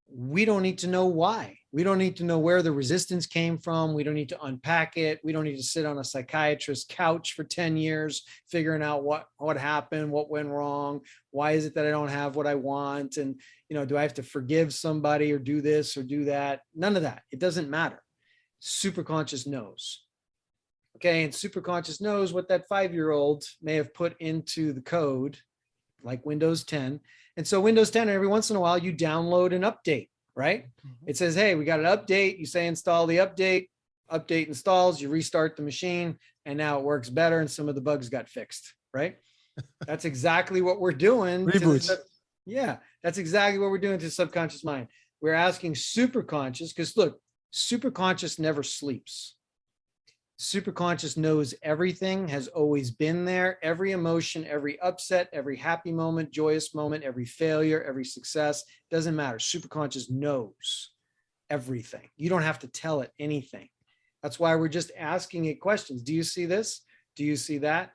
we don't need to know why. We don't need to know where the resistance came from. We don't need to unpack it. We don't need to sit on a psychiatrist's couch for 10 years figuring out what happened, what went wrong, why is it that I don't have what I want, and do I have to forgive somebody or do this or do that? None of that. It doesn't matter. Superconscious knows. Okay, and superconscious knows what that 5-year-old may have put into the code, like Windows 10. And so Windows 10, every once in a while, you download an update, right? Mm-hmm. It says, hey, we got an update. You say install the update installs, you restart the machine, and now it works better, and some of the bugs got fixed, right? That's exactly what we're doing. Reboots. That's exactly what we're doing to the subconscious mind. We're asking superconscious, because look, superconscious never sleeps. Superconscious knows everything, has always been there. Every emotion, every upset, every happy moment, joyous moment, every failure, every success, doesn't matter. Superconscious knows everything. You don't have to tell it anything. That's why we're just asking it questions. Do you see this? Do you see that?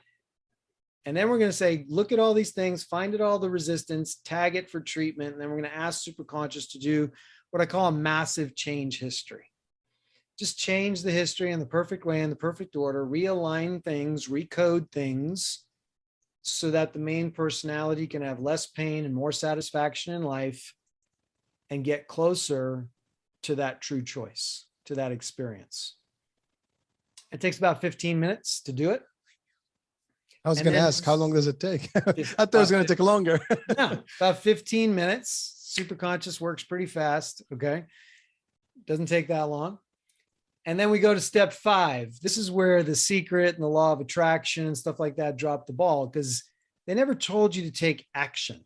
And then we're going to say, look at all these things, find it all the resistance, tag it for treatment. And then we're going to ask superconscious to do what I call a massive change history. Just change the history in the perfect way, in the perfect order, realign things, recode things so that the main personality can have less pain and more satisfaction in life and get closer to that true choice, to that experience. It takes about 15 minutes to do it. I was going to ask, how long does it take? I thought it was going to take longer. No, about 15 minutes. Superconscious works pretty fast. Okay. Doesn't take that long. And then we go to step 5. This is where the secret and the law of attraction and stuff like that drop the ball, because they never told you to take action.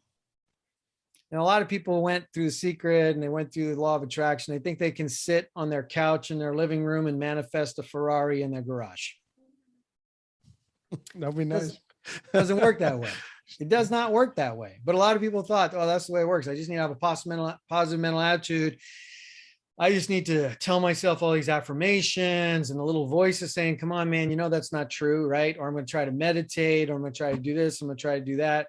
And a lot of people went through the secret and they went through the law of attraction. They think they can sit on their couch in their living room and manifest a Ferrari in their garage. That'd be nice. Doesn't work that way. It does not work that way. But a lot of people thought, oh, that's the way it works. I just need to have a positive mental attitude. I just need to tell myself all these affirmations, and the little voice is saying, come on, man, that's not true, right? Or I'm going to try to meditate, or I'm going to try to do this. I'm going to try to do that.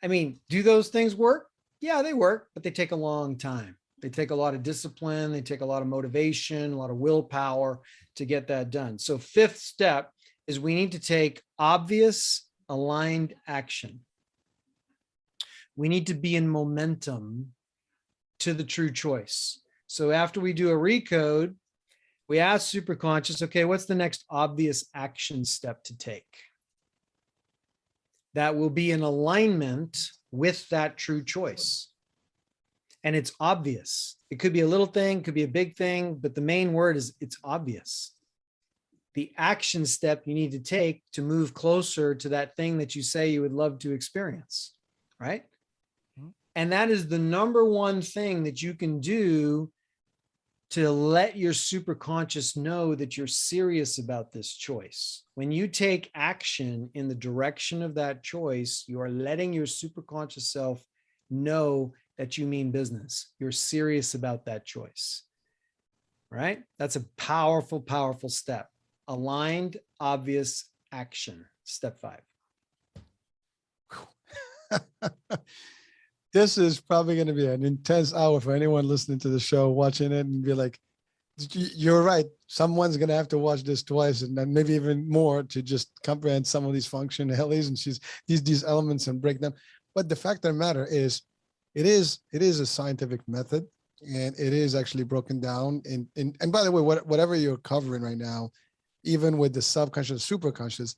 I mean, do those things work? Yeah, they work, but they take a long time. They take a lot of discipline. They take a lot of motivation, a lot of willpower to get that done. So 5th step is we need to take obvious, aligned action. We need to be in momentum to the true choice. So after we do a recode, we ask superconscious, okay, what's the next obvious action step to take? That will be in alignment with that true choice. And it's obvious. It could be a little thing, could be a big thing, but the main word is it's obvious. The action step you need to take to move closer to that thing that you say you would love to experience, right? And that is the number one thing that you can do to let your superconscious know that you're serious about this choice. When you take action in the direction of that choice, you are letting your superconscious self know that you mean business. You're serious about that choice, right? That's a powerful, powerful step. Aligned, obvious action. Step 5. This is probably going to be an intense hour for anyone listening to the show, watching it, and be like, you're right. Someone's going to have to watch this twice, and then maybe even more, to just comprehend some of these functionalities and these elements and break them. But the fact of the matter is, it is a scientific method, and it is actually broken down. And by the way, whatever you're covering right now, even with the subconscious, superconscious,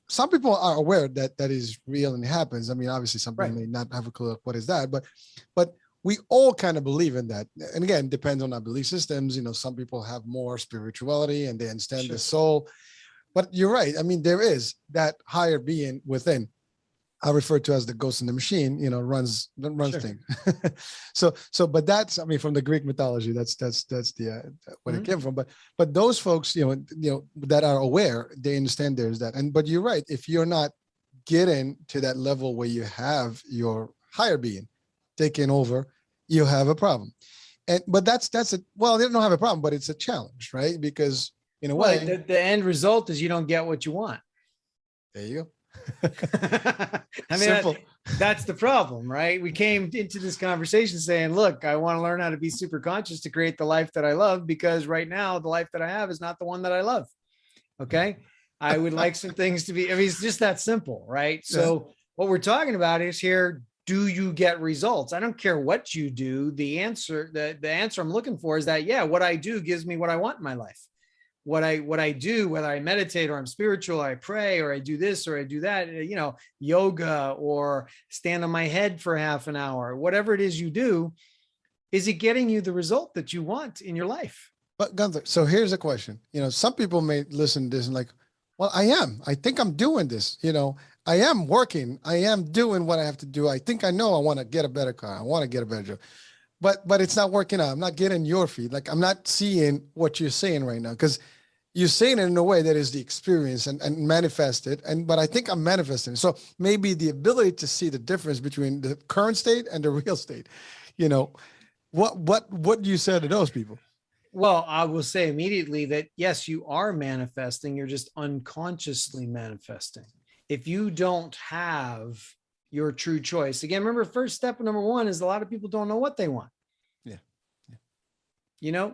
some people are aware that is real and it happens. I mean, obviously some people may not have a clue of what is that, but we all kind of believe in that. And again, depends on our belief systems. Some people have more spirituality and they understand the soul, but you're right. I mean, there is that higher being within. I refer to as the ghost in the machine, runs Sure. things. But that's, I mean, from the Greek mythology, that's the where it came from. But those folks, that are aware, they understand there's that. But you're right. If you're not getting to that level where you have your higher being taking over, you have a problem. But that's well, they don't have a problem, but it's a challenge, right? Because in a way, the end result is you don't get what you want. there you go. I mean, Simple. that's the problem, right? We came into this conversation saying, look, I want to learn how to be super conscious to create the life that I love, because right now the life that I have is not the one that I love. Okay. I would like some things to be, I mean, it's just that simple, right? Yeah. So what we're talking about is here, do you get results? I don't care what you do. The answer I'm looking for is that, yeah, what I do gives me what I want in my life. What I do, whether I meditate or I'm spiritual, or I pray, or I do this, or I do that, yoga, or stand on my head for half an hour, whatever it is you do, is it getting you the result that you want in your life? But Gunther, so here's a question. Some people may listen to this and like, well, I think I'm doing this. I am working. I am doing what I have to do. I think I know I want to get a better car. I want to get a better job. But it's not working out. I'm not getting your feed. Like, I'm not seeing what you're saying right now, because you're saying it in a way that is the experience and manifest it. But I think I'm manifesting. So maybe the ability to see the difference between the current state and the real state, what do you say to those people? Well, I will say immediately that, yes, you are manifesting. You're just unconsciously manifesting. If you don't have your true choice, again, remember, first step number one is a lot of people don't know what they want. Yeah.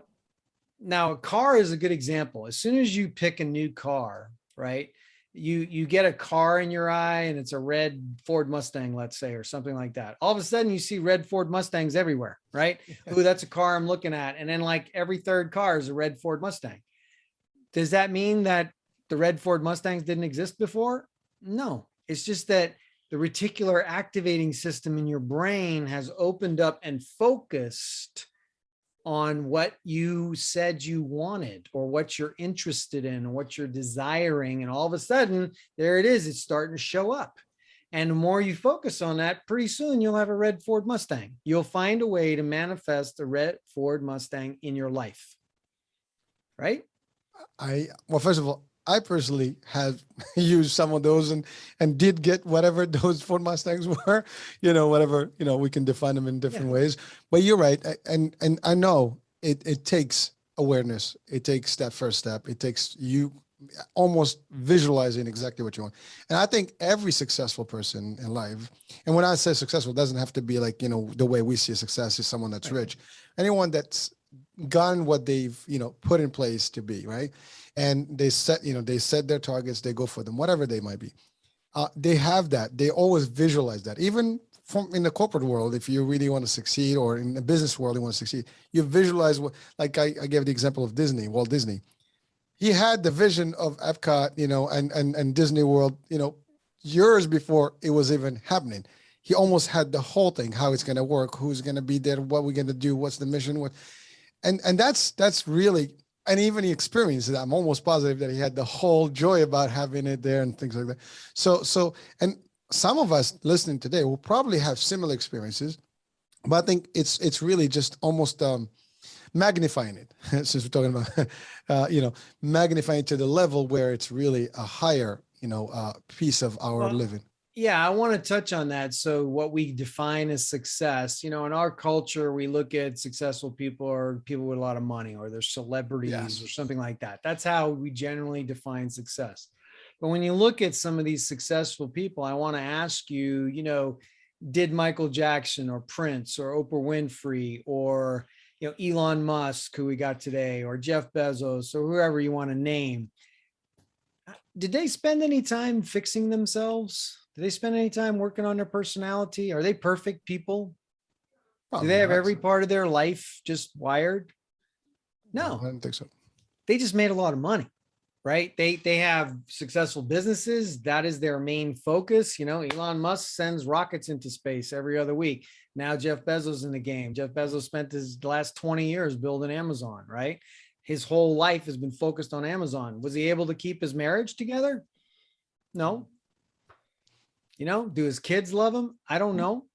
Now a car is a good example. As soon as you pick a new car, right? You get a car in your eye and it's a red Ford Mustang, let's say, or something like that. All of a sudden you see red Ford Mustangs everywhere, right? Ooh, that's a car I'm looking at. And then like every third car is a red Ford Mustang. Does that mean that the red Ford Mustangs didn't exist before? No, it's just that the reticular activating system in your brain has opened up and focused on what you said you wanted, or what you're interested in, or what you're desiring. And all of a sudden, there it is. It's starting to show up. And the more you focus on that, pretty soon you'll have a red Ford Mustang. You'll find a way to manifest a red Ford Mustang in your life. Right? Well, first of all, I personally have used some of those and did get whatever those Ford Mustangs were, whatever, we can define them in different ways. But you're right. And I know it takes awareness. It takes that first step. It takes you almost visualizing exactly what you want. And I think every successful person in life, and when I say successful, it doesn't have to be like, the way we see success is someone that's rich. Anyone that's gotten what they've, put in place to be, right? And they set their targets, they go for them, whatever they might be. They have that. They always visualize that. Even from in the corporate world, if you really want to succeed, or in the business world, you want to succeed, you visualize what, like I gave the example of Disney, Walt Disney. He had the vision of Epcot, and Disney World, years before it was even happening. He almost had the whole thing, how it's going to work, who's going to be there, what we're going to do, what's the mission, and that's really, and even he experienced it. I'm almost positive that he had the whole joy about having it there and things like that. So, and some of us listening today will probably have similar experiences, but I think it's really just almost magnifying it, since we're talking about, magnifying to the level where it's really a higher, piece of our living. Yeah, I want to touch on that. So what we define as success, in our culture, we look at successful people or people with a lot of money, or they're celebrities or something like that. That's how we generally define success. But when you look at some of these successful people, I want to ask you, did Michael Jackson or Prince or Oprah Winfrey or, Elon Musk, who we got today, or Jeff Bezos, or whoever you want to name, did they spend any time fixing themselves? Do they spend any time working on their personality? Are they perfect people? Probably Do they have not. every part of their life just wired? No, I don't think so. they just made a lot of money, right? They have successful businesses. That is their main focus. Elon Musk sends rockets into space every other week. Now Jeff Bezos in the game. Jeff Bezos spent his last 20 years building Amazon, right? His whole life has been focused on Amazon. Was he able to keep his marriage together? No. Do his kids love him? I don't know.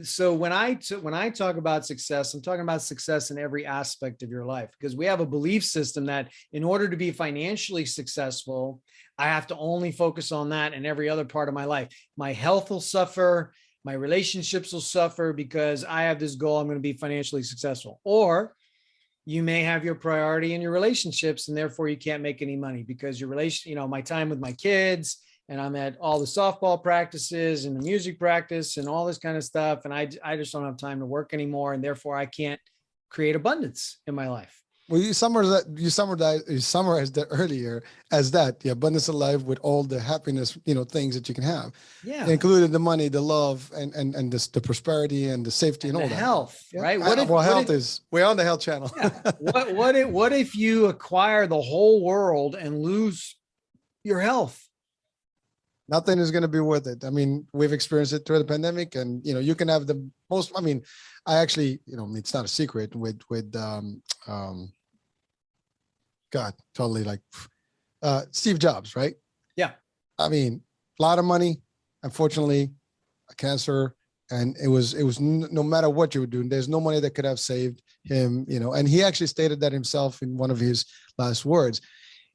So when I talk about success, I'm talking about success in every aspect of your life, because we have a belief system that in order to be financially successful, I have to only focus on that, and every other part of my life, my health will suffer, my relationships will suffer because I have this goal. I'm going to be financially successful. Or you may have your priority in your relationships, and therefore you can't make any money because your my time with my kids, and I'm at all the softball practices and the music practice and all this kind of stuff. And I just don't have time to work anymore. And therefore I can't create abundance in my life. Well, you summarized that earlier as that the abundance of life with all the happiness, things that you can have, including the money, the love, and the prosperity and the safety and all that. Health, right? We're on the health channel. Yeah. What if you acquire the whole world and lose your health? Nothing is going to be worth it. I mean, we've experienced it through the pandemic, and you can have the most. I mean, I actually, it's not a secret with God, totally like Steve Jobs, right? Yeah. I mean, a lot of money, unfortunately, cancer, and it was no matter what you were doing, there's no money that could have saved him, and he actually stated that himself in one of his last words.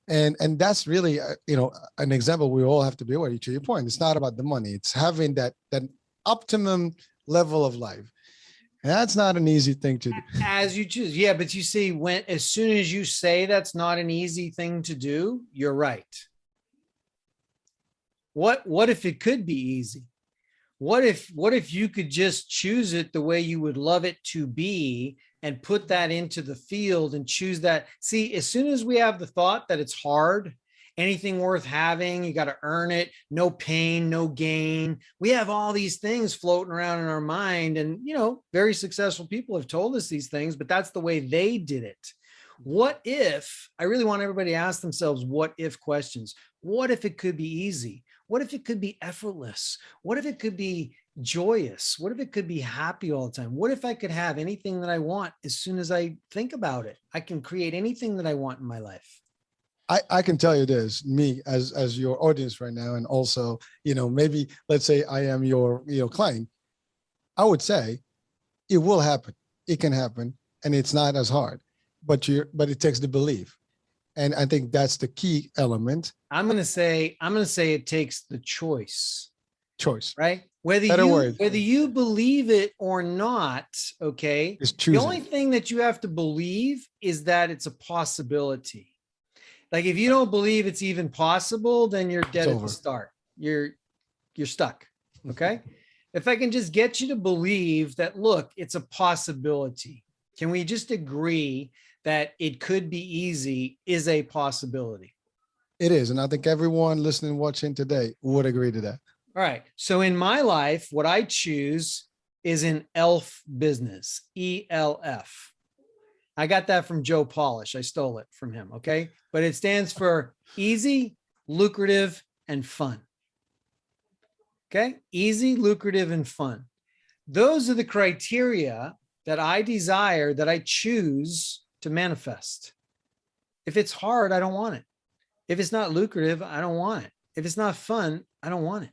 And that's really, an example we all have to be aware. To your point, it's not about the money. It's having that optimum level of life. And that's not an easy thing to do. As you choose. Yeah, but you see, as soon as you say that's not an easy thing to do, you're right. What if it could be easy? What if you could just choose it the way you would love it to be and put that into the field and choose that? See, as soon as we have the thought that it's hard, anything worth having, you got to earn it, no pain, no gain. We have all these things floating around in our mind, and, very successful people have told us these things, but that's the way they did it. What if, I really want everybody to ask themselves what if questions. What if it could be easy? What if it could be effortless? What if it could be joyous? What if it could be happy all the time? What if I could have anything that I want as soon as I think about it? I can create anything that I want in my life. I can tell you this, me as your audience right now, and also, maybe let's say I am your client. I would say it will happen. It can happen, and it's not as hard, but it takes the belief. And I think that's the key element. I'm going to say it takes the choice, right? Whether you believe it or not. Okay. The only thing that you have to believe is that it's a possibility. Like, if you don't believe it's even possible, then you're dead at the start. You're stuck. Okay. If I can just get you to believe that, look, it's a possibility. Can we just agree that it could be easy is a possibility? It is. And I think everyone listening, watching today would agree to that. All right. So in my life, what I choose is an ELF business, ELF. I got that from Joe Polish. I stole it from him. Okay. But it stands for easy, lucrative, and fun. Okay. Easy, lucrative, and fun. Those are the criteria that I desire, that I choose to manifest. If it's hard, I don't want it. If it's not lucrative, I don't want it. If it's not fun, I don't want it.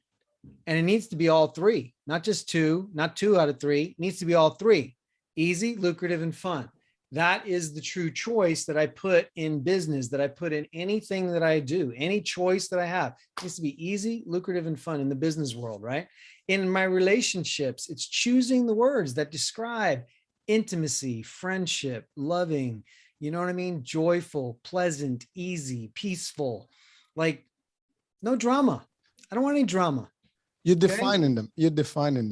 And it needs to be all three, not just two, not 2 out of 3. It needs to be all 3: easy, lucrative, and fun. That is the true choice that I put in business, that I put in anything that I do. Any choice that I have, it needs to be easy, lucrative, and fun in the business world, right? In my relationships, it's choosing the words that describe intimacy, friendship, loving, you know what I mean? Joyful, pleasant, easy, peaceful, like no drama. I don't want any drama. You're defining them. You're defining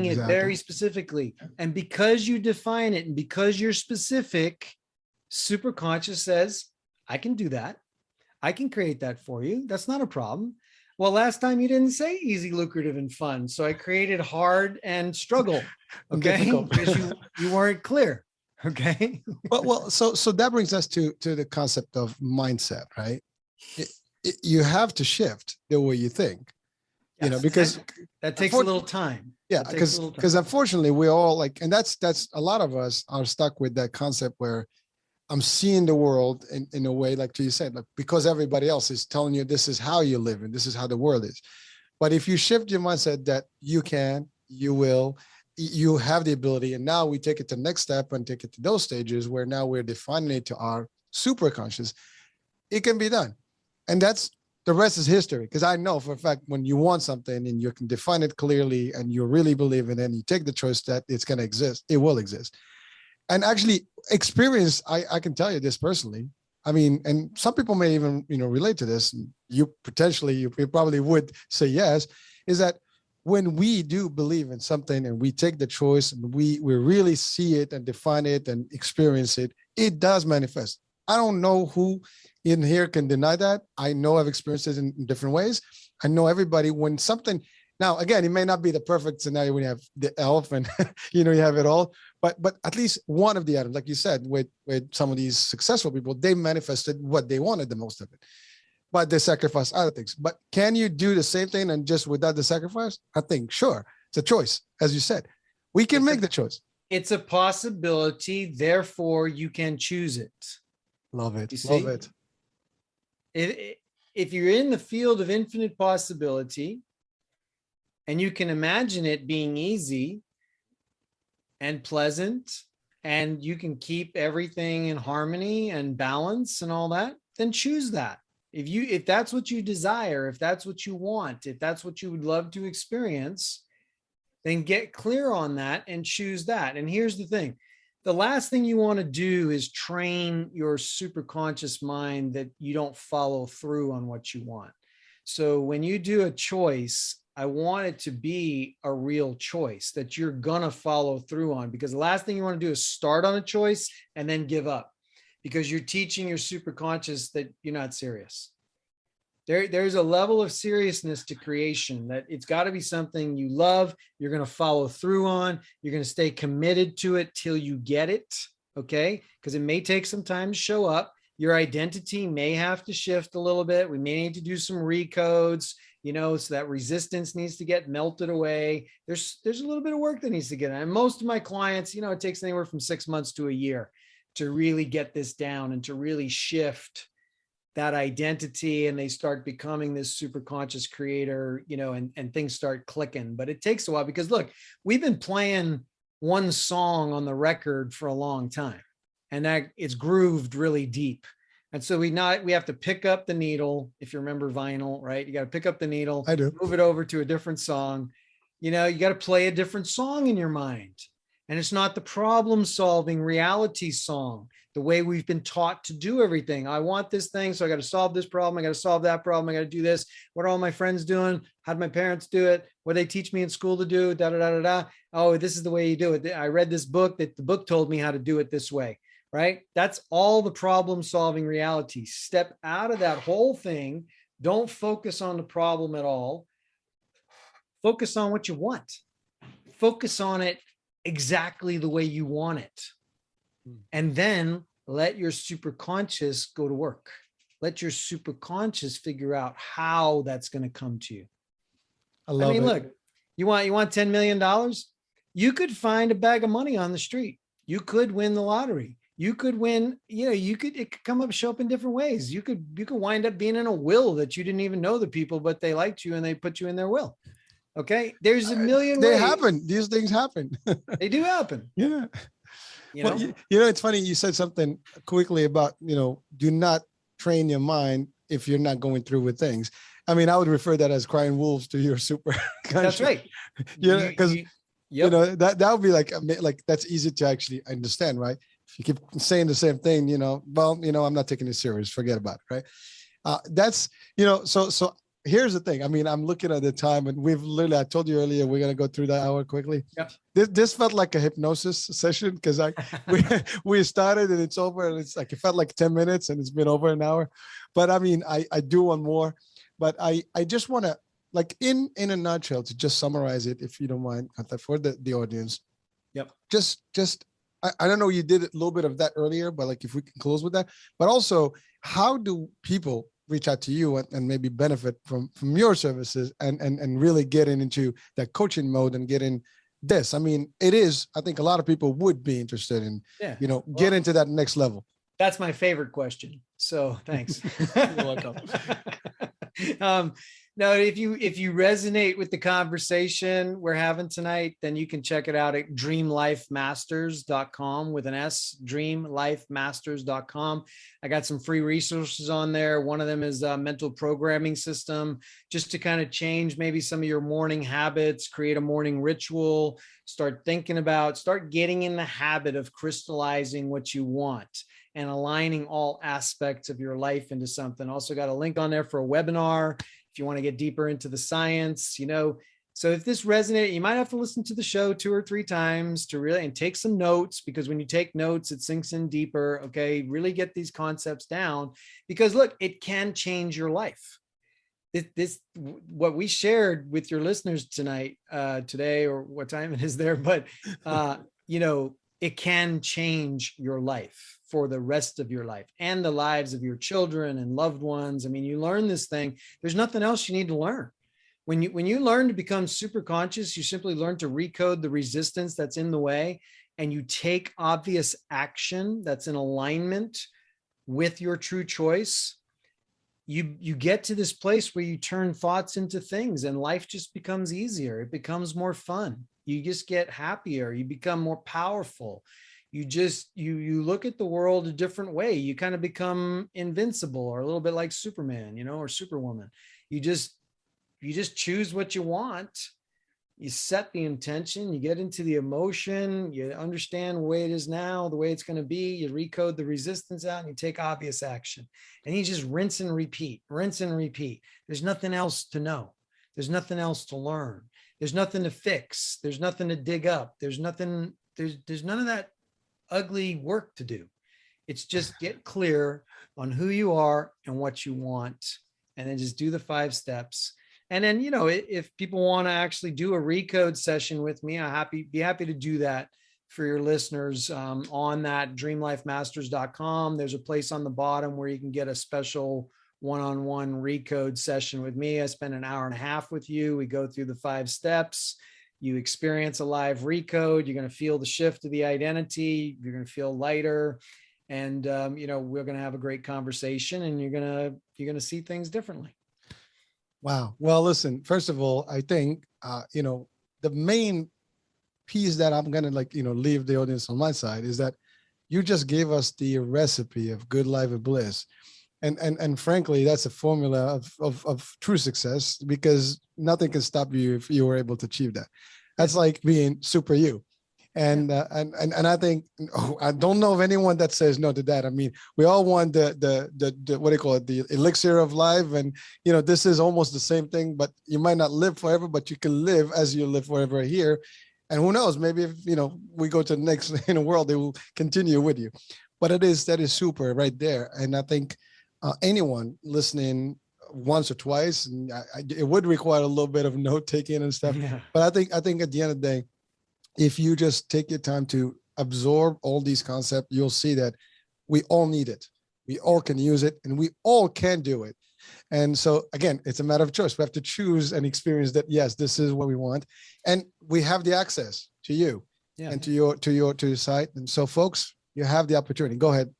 it very specifically. And because you define it and because you're specific, superconscious says, I can do that. I can create that for you. That's not a problem. Well, last time you didn't say easy, lucrative, and fun. So I created hard and struggle. Okay. Because you weren't clear. Okay. Well, so that brings us to the concept of mindset, right? You have to shift the way you think. Yes, because that takes a little time. Yeah, because unfortunately we all like, and that's a lot of us are stuck with that concept where I'm seeing the world in a way, like you said, like because everybody else is telling you this is how you live and this is how the world is. But if you shift your mindset that you can, you will, you have the ability, and now we take it to the next step and take it to those stages where now we're defining it to our super conscious, it can be done. And that's, the rest is history. Because I know for a fact when you want something and you can define it clearly and you really believe in it and you take the choice that it's going to exist, it will exist. And actually experience, I can tell you this personally. I mean, and some people may even, relate to this. And you potentially, you probably would say yes, is that when we do believe in something and we take the choice and we really see it and define it and experience it, it does manifest. I don't know who in here can deny that. I know I've experienced it in different ways. I know everybody, when something, now again, it may not be the perfect scenario when you have the elf and you have it all, but at least one of the items, like you said, with some of these successful people, they manifested what they wanted, the most of it, but they sacrificed other things. But can you do the same thing and just without the sacrifice? I think, sure. It's a choice. As you said, we can make the choice. It's a possibility. Therefore you can choose it. Love it. You see? Love it. If you're in the field of infinite possibility and you can imagine it being easy and pleasant and you can keep everything in harmony and balance and all that, then choose that. If that's what you desire, if that's what you want, if that's what you would love to experience, then get clear on that and choose that. And here's the thing. The last thing you want to do is train your superconscious mind that you don't follow through on what you want. So when you do a choice, I want it to be a real choice that you're going to follow through on, because the last thing you want to do is start on a choice and then give up, because you're teaching your superconscious that you're not serious. There's a level of seriousness to creation that it's got to be something you love, you're going to follow through on, you're going to stay committed to it till you get it, okay? Because it may take some time to show up. Your identity may have to shift a little bit. We may need to do some recodes, so that resistance needs to get melted away. There's a little bit of work that needs to get done. And most of my clients, it takes anywhere from 6 months to a year to really get this down and to really shift that identity, and they start becoming this super conscious creator, and things start clicking. But it takes a while, because look, we've been playing one song on the record for a long time, and that it's grooved really deep. And so we have to pick up the needle. If you remember vinyl, right? You got to pick up the needle, I do. Move it over to a different song. You got to play a different song in your mind. And it's not the problem solving reality song, the way we've been taught to do everything. I want this thing, so I got to solve this problem. I got to solve that problem. I got to do this. What are all my friends doing? How did my parents do it? What did they teach me in school to do? Da, da, da, da, da. Oh, this is the way you do it. I read this book that the book told me how to do it this way, right? That's all the problem solving reality. Step out of that whole thing. Don't focus on the problem at all. Focus on what you want. Focus on it exactly the way you want it. And then let your superconscious go to work. Let your superconscious figure out how that's going to come to you. I mean, look, you want $10 million? You could find a bag of money on the street. You could win the lottery. You could win, it could come up, show up in different ways. You could wind up being in a will that you didn't even know the people, but they liked you and they put you in their will. Okay. There's a million ways. They happen. These things happen. They do happen. Yeah. It's funny. You said something quickly about, do not train your mind if you're not going through with things. I mean, I would refer that as crying wolves to your super. That's right. Because, that would be like, that's easy to actually understand, right? If you keep saying the same thing, I'm not taking it serious. Forget about it. Right. That's, so here's the thing. I mean, I'm looking at the time, and I told you earlier, we're going to go through that hour quickly. Yep. This felt like a hypnosis session, because we started and it's over, and it's like, it felt like 10 minutes and it's been over an hour. But I mean, I do want more, but I just want to, like, in a nutshell, to just summarize it, if you don't mind, for the audience. Yep. Just, I don't know, you did a little bit of that earlier, but like, if we can close with that, but also, how do people reach out to you and maybe benefit from your services and really getting into that coaching mode and getting this? I mean, I think a lot of people would be interested in, get into that next level. That's my favorite question. So thanks. You're welcome. No, if you resonate with the conversation we're having tonight, then you can check it out at dreamlifemasters.com with an S, dreamlifemasters.com. I got some free resources on there. One of them is a mental programming system, just to kind of change maybe some of your morning habits, create a morning ritual, start getting in the habit of crystallizing what you want and aligning all aspects of your life into something. Also got a link on there for a webinar if you want to get deeper into the science, So if this resonated, you might have to listen to the show 2 or 3 times to really, and take some notes, because when you take notes, it sinks in deeper. Okay. Really get these concepts down, because look, it can change your life. What we shared with your listeners tonight, today, or what time it is there, but, it can change your life for the rest of your life and the lives of your children and loved ones. I mean, you learn this thing. There's nothing else you need to learn. When you learn to become super conscious, you simply learn to recode the resistance that's in the way, and you take obvious action that's in alignment with your true choice. You get to this place where you turn thoughts into things, and life just becomes easier. It becomes more fun. You just get happier. You become more powerful. You look at the world a different way. You kind of become invincible, or a little bit like Superman, or Superwoman. You just choose what you want. You set the intention, you get into the emotion, you understand the way it is now, the way it's going to be, you recode the resistance out, and you take obvious action. And you just rinse and repeat, rinse and repeat. There's nothing else to know. There's nothing else to learn. There's nothing to fix. There's nothing to dig up. There's none of that ugly work to do. It's just get clear on who you are and what you want, and then just do the 5 steps. And then, if people want to actually do a recode session with me, be happy to do that for your listeners, on that dreamlifemasters.com. There's a place on the bottom where you can get a special one-on-one recode session with me. I spend an hour and a half with you. We go through the 5 steps. You experience a live recode. You're going to feel the shift of the identity. You're going to feel lighter. And, we're going to have a great conversation, and you're going to see things differently. Wow. Well, listen, first of all, I think, the main piece that I'm going to leave the audience on my side is that you just gave us the recipe of good life and bliss. And frankly, that's a formula of true success, because nothing can stop you if you were able to achieve that. That's like being super you. And I think, I don't know of anyone that says no to that. I mean, we all want the what do you call it, the elixir of life, and this is almost the same thing. But you might not live forever, but you can live as you live forever here. And who knows? Maybe if we go to the next world, they will continue with you. But that is super right there. And I think anyone listening once or twice, and it would require a little bit of note taking and stuff. Yeah. But I think at the end of the day, if you just take your time to absorb all these concepts, you'll see that we all need it. We all can use it, and we all can do it. And so again, it's a matter of choice. We have to choose and experience that. Yes, this is what we want. And we have the access to you, and to your site. And so folks, you have the opportunity. Go ahead.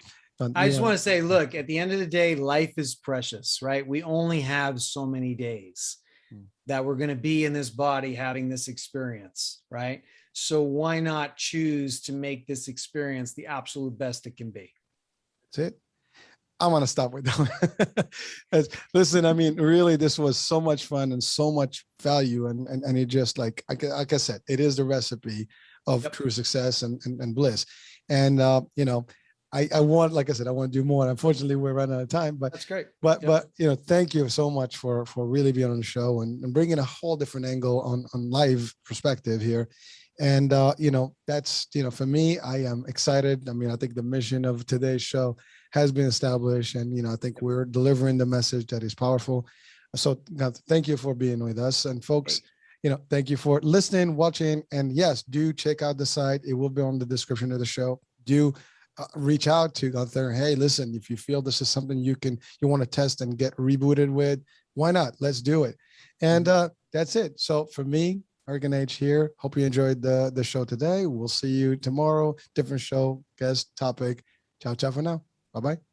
I just want to say, look, at the end of the day, life is precious, right? We only have so many days that we're going to be in this body having this experience, right? So why not choose to make this experience the absolute best it can be? That's it. I want to stop with that. Listen, I mean, really, this was so much fun and so much value. And it just like I said, it is the recipe of true success and bliss. And, I want, like I said, I want to do more. Unfortunately, we're running out of time, but that's great. But thank you so much for really being on the show and bringing a whole different angle on live perspective here. And, that's, for me, I am excited. I mean, I think the mission of today's show has been established, and, I think we're delivering the message that is powerful. So thank you for being with us, and folks, thank you for listening, watching, and yes, do check out the site. It will be on the description of the show. Do reach out to Gunther. Hey, listen, if you feel this is something you want to test and get rebooted with, why not? Let's do it. And that's it. So for me, Hurricane H here. Hope you enjoyed the show today. We'll see you tomorrow. Different show, guest, topic. Ciao, ciao for now. Bye-bye.